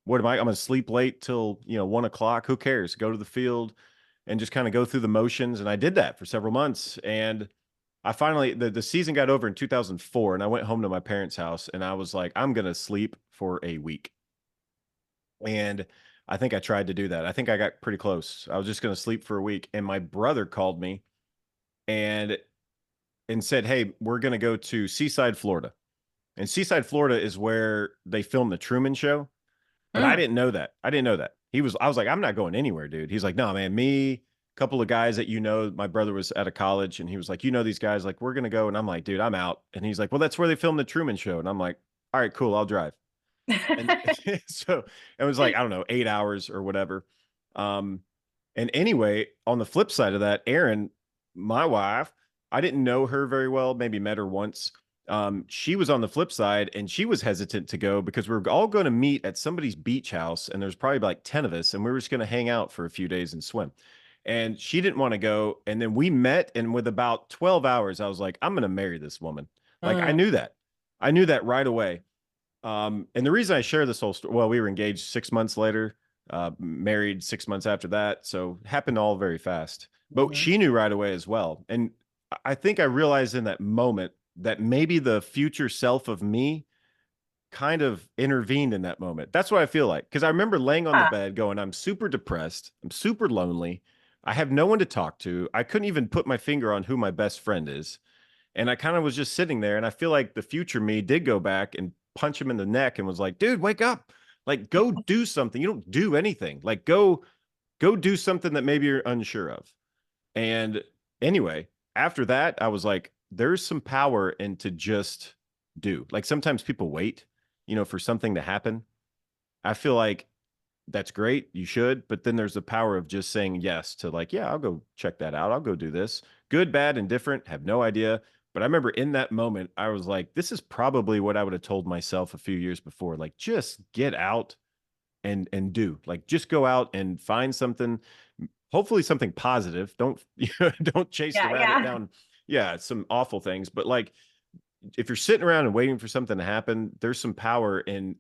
what am I? I'm going to sleep late till 1 o'clock. Who cares? Go to the field and just kind of go through the motions, and I did that for several months, and I finally the season got over in 2004, and I went home to my parents' house, and I was like, I'm going to sleep for a week. And I think I tried to do that. I think I got pretty close. I was just going to sleep for a week, and my brother called me and said, "Hey, we're going to go to Seaside, Florida." And Seaside, Florida is where they filmed the Truman Show. But I
Mm.
didn't know that. I didn't know that. I was like, I'm not going anywhere, dude. He's like, no, man, me, a couple of guys that my brother was at a college, and he was like, these guys, like, we're gonna go. And I'm like, dude, I'm out. And he's like, well, that's where they filmed the Truman Show. And I'm like, all right, cool, I'll drive. And so it was like, I don't know, 8 hours or whatever. Um, and anyway, on the flip side of that, Erin, my wife, I didn't know her very well, maybe met her once. She was on the flip side and she was hesitant to go because we were all going to meet at somebody's beach house and there's probably like 10 of us and we were just going to hang out for a few days and swim. And she didn't want to go. And then we met, and with about 12 hours, I was like, I'm going to marry this woman. Like I
Mm,
knew that. I knew that right away. And the reason I share this whole story, well, we were engaged 6 months later, married 6 months after that. So it happened all very fast. But
mhm.
she knew right away as well. And I think I realized in that moment that maybe the future self of me kind of intervened in that moment. That's what I feel like. Because I remember laying on the
Ah,
bed going, I'm super depressed. I'm super lonely. I have no one to talk to. I couldn't even put my finger on who my best friend is. And I kind of was just sitting there, and I feel like the future me did go back and punch him in the neck and was like, dude, wake up. Like, go do something. You don't do anything. Like, go do something that maybe you're unsure of. And anyway, after that, I was like, there's some power in to just do. Like sometimes people wait, for something to happen. I feel like that's great. You should. But then there's the power of just saying yes to like, yeah, I'll go check that out. I'll go do this. Good, bad, indifferent, have no idea. But I remember in that moment, I was like, this is probably what I would have told myself a few years before. Like, just get out and do. Like, just go out and find something, hopefully something positive. Don't don't chase the
yeah,
rabbit
yeah.
down. Yeah, some awful things. But like if you're sitting around and waiting for something to happen, there's some power in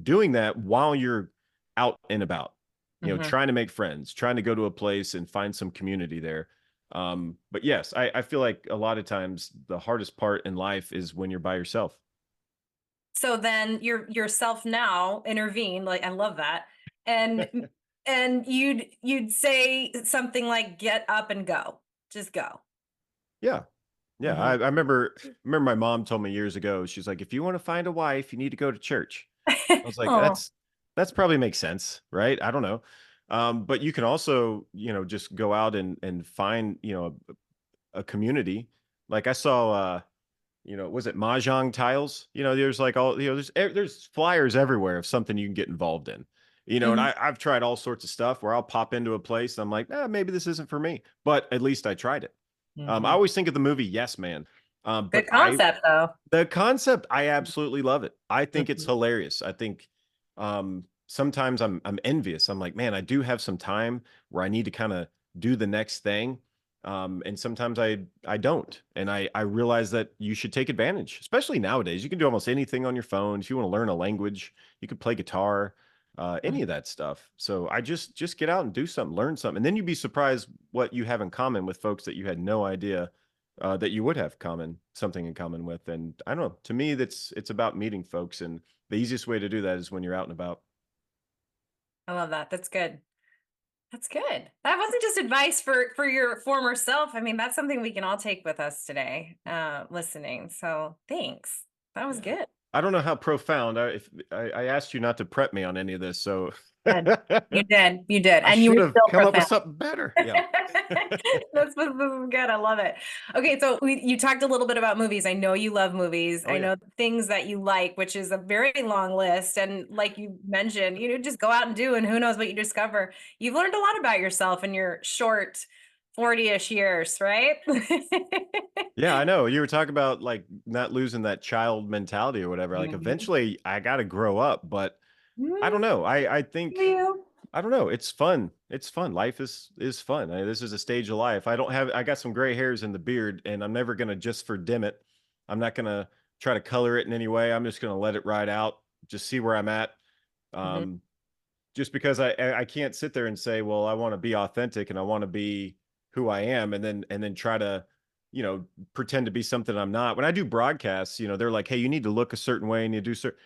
doing that while you're out and about,
Mhm.
trying to make friends, trying to go to a place and find some community there. But yes, I feel like a lot of times the hardest part in life is when you're by yourself.
So then yourself now intervene, like I love that. And you'd say something like get up and go. Just go.
Yeah. Yeah. I,
Mhm.
I remember my mom told me years ago, she's like, if you want to find a wife, you need to go to church. I was like,
Oh.
that's probably makes sense, right? I don't know. But you can also, just go out and find, a community. Like I saw was it Mahjong tiles? There's like all, there's flyers everywhere of something you can get involved in. And
Mhm,
I've tried all sorts of stuff where I'll pop into a place and I'm like, maybe this isn't for me, but at least I tried it. I
mhm.
always think of the movie Yes Man. But
Good concept though.
the concept, I absolutely love it. I think it's
Mhm,
hilarious. I think sometimes I'm envious. I'm like, man, I do have some time where I need to kind of do the next thing. And sometimes I don't. And I realize that you should take advantage, especially nowadays. You can do almost anything on your phone. If you want to learn a language, you could play guitar, any of
mhm.
that stuff. So I just get out and do something, learn something. And then you'd be surprised what you have in common with folks that you had no idea that you would have something in common with. And I don't know, to me, it's about meeting folks, and the easiest way to do that is when you're out and about.
I love that. That's good. That's good. That wasn't just advice for your former self. I mean, that's something we can all take with us today, listening. So thanks. That was
Yeah,
good.
I don't know how profound. I asked you not to prep me on any of this, so
Good. You did. You did.
I
And you
should
were
have
still
come up with
profound.
something better. Yeah.
This is good. I love it. Okay, so you talked a little bit about movies. I know you love movies.
Oh
I
yeah.
know things that you like, which is a very long list. And like you mentioned, just go out and do, and who knows what you discover. You've learned a lot about yourself in your short 40-ish years, right?
Yeah, I know. You were talking about like not losing that child mentality or whatever. Like
Mhm.
eventually I got to grow up, but I don't
Mm,
know. I think
you.
I don't know. It's fun. It's fun. Life is fun. This is a stage of life. I got some gray hairs in the beard, and I'm never gonna just for dim it. I'm not gonna try to color it in any way. I'm just gonna let it ride out, just see where I'm at.
Mhm,
Um, just because I can't sit there and say, well, I want to be authentic and I want to be who I am, and then try to, you know, pretend to be something I'm not. When I do broadcasts, they're like, hey, you need to look a certain way and you do certain,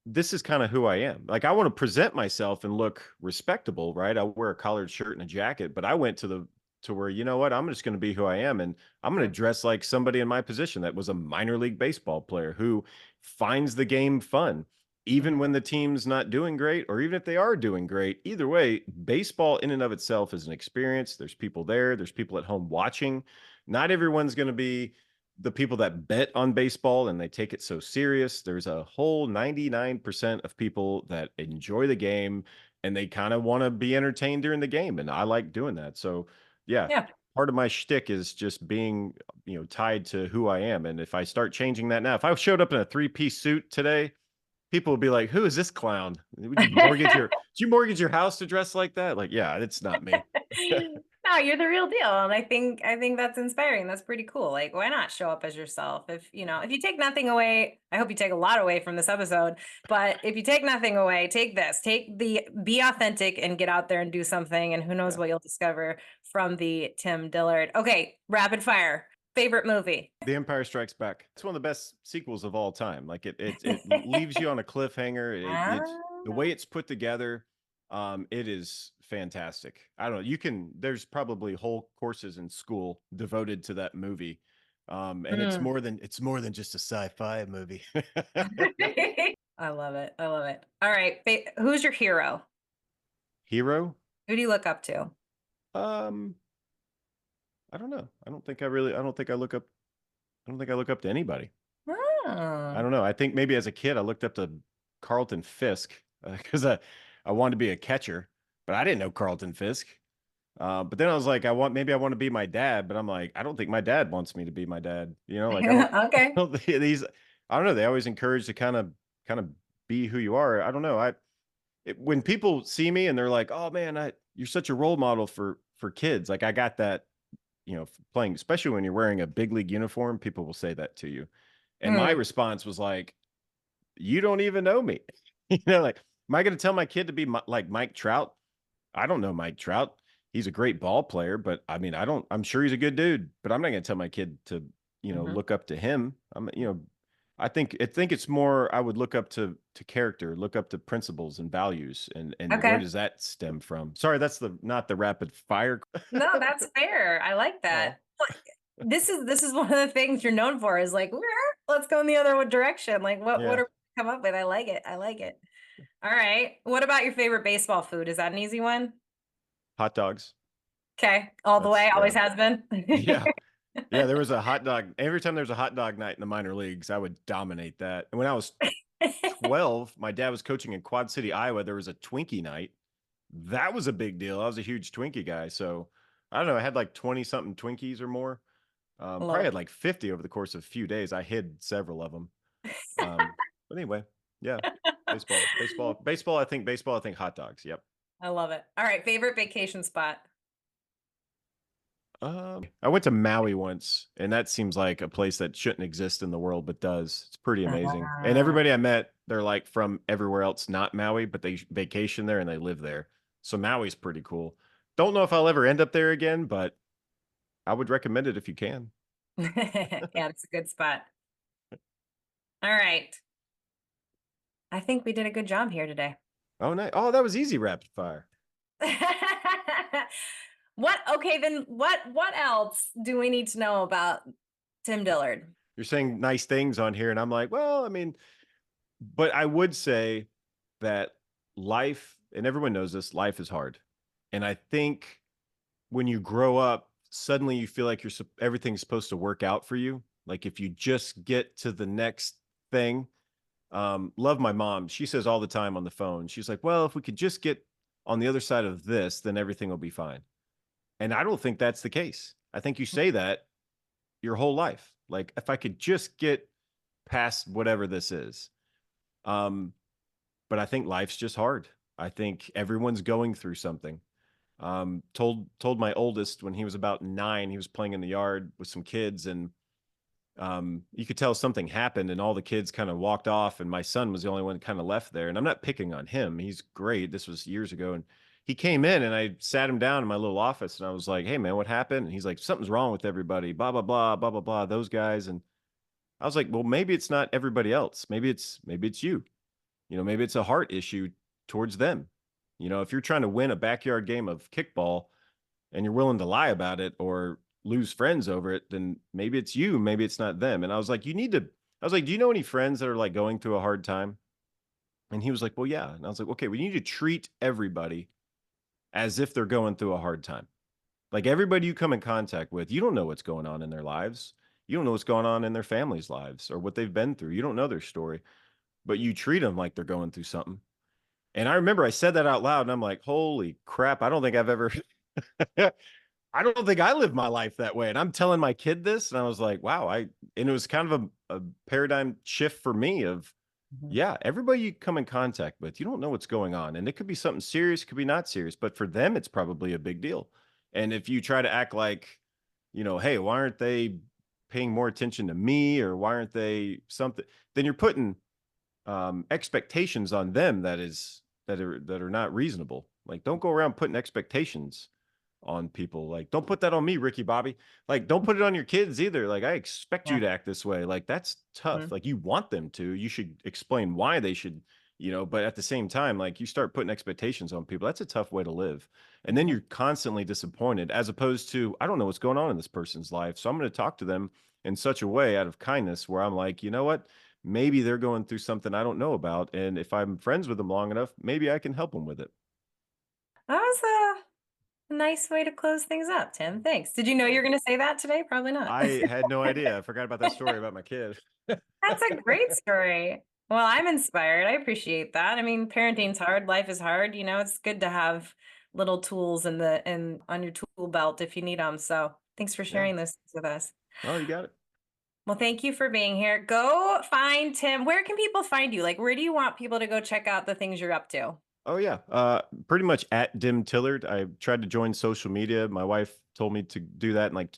this is kind of who I am. Like I want to present myself and look respectable, right? I wear a collared shirt and a jacket, but I went to where, you know what, I'm just going to be who I am, and I'm going to
mhm,
dress like somebody in my position that was a minor league baseball player who finds the game fun even when
mhm,
the team's not doing great, or even if they are doing great. Either way, baseball in and of itself is an experience. There's people there, there's people at home watching. Not everyone's going to be the people that bet on baseball and they take it so serious. There's a whole 99% of people that enjoy the game and they kind of want to be entertained during the game. And I like doing that. So yeah,
Yeah.
part of my shtick is just being, tied to who I am. And if I start changing that now, if I showed up in a 3-piece suit today, people would be like, "Who is this clown? Did you mortgage your house to dress like that?" Like, yeah, it's not me.
No, you're the real deal. And I think that's inspiring. That's pretty cool. Like, why not show up as yourself? If you take nothing away, I hope you take a lot away from this episode. But if you take nothing away, take this. Be authentic and get out there and do something. And who knows
Yeah.
what you'll discover from the Tim Dillard. Okay, rapid fire. Favorite movie.
The Empire Strikes Back. It's one of the best sequels of all time. Like it leaves you on a cliffhanger. It's the
Ah.
way it's put together. It is fantastic. I don't know. There's probably whole courses in school devoted to that movie. And
Mm.
it's more than just a sci-fi movie.
I love it. I love it. All right. Who's your hero?
Hero?
Who do you look up to?
Um, I don't know. I don't think I look up to anybody. I
Oh.
don't know. I think maybe as a kid, I looked up to Carlton Fisk because I wanted to be a catcher, but I didn't know Carlton Fisk. But then I was like, maybe I want to be my dad, but I'm like, I don't think my dad wants me to be my dad. Like I
Okay.
don't think I don't know. They always encourage to kind of be who you are. I don't know. When people see me and they're like, oh man, you're such a role model for kids. Like I got that, playing, especially when you're wearing a big league uniform, people will say that to you. And my
Hmm.
response was like, you don't even know me. Like, am I going to tell my kid to be like Mike Trout? I don't know Mike Trout. He's a great ball player, but I mean, I'm sure he's a good dude, but I'm not going to tell my kid to,
Mhm.
look up to him. I think it's more, I would look up to character, look up to principles and values, and where
Okay.
does that stem from? Sorry, that's not the rapid fire.
No, that's fair. I like
Oh,
that. This is one of the things you're known for is like, let's go in the other direction. Like what
yeah.
are we come up with? I like it. I like it. All right. What about your favorite baseball food? Is that an easy one?
Hot dogs.
Okay. All the
That's
way,
yeah.
always has been.
Yeah. Yeah, there was a hot dog. Every time there's a hot dog night in the minor leagues, I would dominate that. And when I was 12, my dad was coaching in Quad City, Iowa. There was a Twinkie night. That was a big deal. I was a huge Twinkie guy. So I don't know. I had like 20 something Twinkies or more.
Love
Probably
it.
had like 50 over the course of a few days. I hid several of them. But anyway, yeah, baseball. I think hot dogs. Yep.
I love it. All right. Favorite vacation spot.
I went to Maui once, and that seems like a place that shouldn't exist in the world, but does. It's pretty amazing. And
Ah.
everybody I met, they're like from everywhere else, not Maui, but they vacation there and they live there. So Maui's pretty cool. Don't know if I'll ever end up there again, but I would recommend it if you can.
Yeah, it's a good spot. All right. I think we did a good job here today.
Oh, nice. Oh, that was easy rapid fire.
Okay, then what else do we need to know about Tim Dillard?
You're saying nice things on here, and I'm like, well, I mean, but I would say that life, and everyone knows this, life is hard. And I think when you grow up, suddenly you feel like everything's supposed to work out for you. Like if you just get to the next thing. Love my mom. She says all the time on the phone, she's like, well, if we could just get on the other side of this, then everything will be fine. And I don't think that's the case. I think you say that your whole life. Like if I could just get past whatever this is. Um, but I think life's just hard. I think everyone's going through something. Told my oldest when he was about 9, he was playing in the yard with some kids, and you could tell something happened, and all the kids kind of walked off, and my son was the only one kind of left there. And I'm not picking on him. He's great. This was years ago. And he came in and I sat him down in my little office and I was like, hey man, what happened? And he's like, something's wrong with everybody, blah, blah, blah, blah, blah, blah, those guys. And I was like, well, maybe it's not everybody else. Maybe it's you. Maybe it's a heart issue towards them. If you're trying to win a backyard game of kickball and you're willing to lie about it or lose friends over it, then maybe it's you, maybe it's not them. And I was like, do you know any friends that are like going through a hard time? And he was like, well, yeah. And I was like, okay, we need to treat everybody as if they're going through a hard time. Like everybody you come in contact with, you don't know what's going on in their lives. You don't know what's going on in their families' lives or what they've been through. You don't know their story, but you treat them like they're going through something. And I remember I said that out loud and I'm like, holy crap, I don't think I've ever I don't think I lived my life that way. And I'm telling my kid this, and I was like, wow, and it was kind of a paradigm shift for me of,
Mhm.
yeah, everybody you come in contact with, you don't know what's going on. And it could be something serious, it could be not serious, but for them, it's probably a big deal. And if you try to act like, hey, why aren't they paying more attention to me, or why aren't they something, then you're putting expectations on them that are not reasonable. Like, don't go around putting expectations on people. Like, don't put that on me, Ricky Bobby. Like, don't put it on your kids either. Like, I expect you
Yeah.
to act this way. Like, that's tough.
Mhm.
Like, you want them to. You should explain why they should, but at the same time, like, you start putting expectations on people. That's a tough way to live. And then
Mhm.
you're constantly disappointed, as opposed to, I don't know what's going on in this person's life. So I'm going to talk to them in such a way out of kindness where I'm like, you know what? Maybe they're going through something I don't know about. And if I'm friends with them long enough, maybe I can help them with it.
That was a nice way to close things up, Tim. Thanks. Did you know you
Yeah.
were going to say that today? Probably not.
I had no idea. I forgot about that story about my kid.
That's a great story. Well, I'm inspired. I appreciate that. I mean, parenting's hard, life is hard. It's good to have little tools in on your tool belt if you need them. So, thanks for
Yeah.
sharing this with us.
Oh, you got it.
Well, thank you for being here. Go find Tim. Where can people find you? Like, where do you want people to go check out the things you're up to?
Oh yeah. Pretty much at Dim Tillard. I tried to join social media. My wife told me to do that in, like,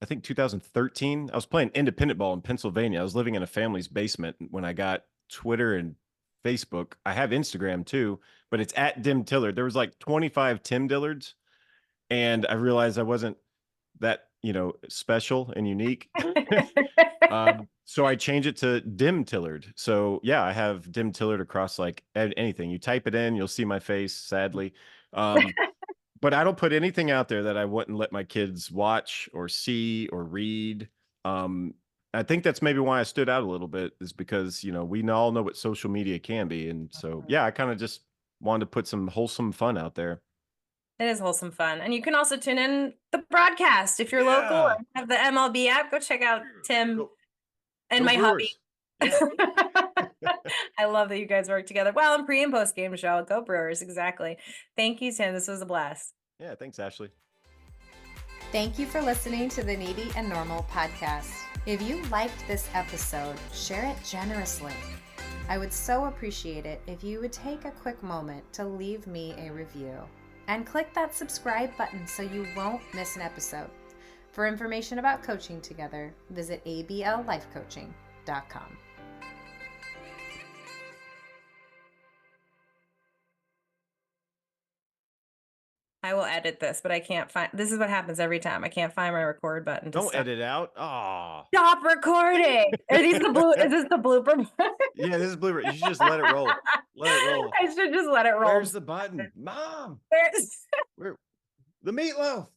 I think 2013. I was playing independent ball in Pennsylvania. I was living in a family's basement when I got Twitter and Facebook. I have Instagram too, but it's at Dim Tillard. There was like 25 Tim Dillards, and I realized I wasn't that, special and unique. So I change it to Dim Tillard. So yeah, I have Dim Tillard across like anything. You type it in, you'll see my face, sadly. Um, but I don't put anything out there that I wouldn't let my kids watch or see or read. Um, I think that's maybe why I stood out a little bit, is because, we all know what social media can be. And so, yeah, I kind of just wanted to put some wholesome fun out there.
It is wholesome fun. And you can also tune in the broadcast if you're local or
Yeah.
have the MLB app. Go check out Tim
Go,
and
go
my hubby.
Brewers. Yeah.
I love that you guys work together. Well, and pre and post game show. Go Brewers. Exactly. Thank you, Tim. This was a blast.
Yeah. Thanks, Ashley.
Thank you for listening to the Needy and Normal podcast. If you liked this episode, share it generously. I would so appreciate it if you would take a quick moment to leave me a review and click that subscribe button so you won't miss an episode. For information about coaching together, visit ablifecoaching.com. I will edit this, but I can't find. This is what happens every time. I can't find my record button to
Don't
stop.
edit out. Oh,
Stop recording. Are these the blue? Is this the blooper?
yeah, this is Blu-ray. You should just let it roll. Let it roll.
I should just let it roll.
Where's the button? Mom,
There's
where the meatloaf?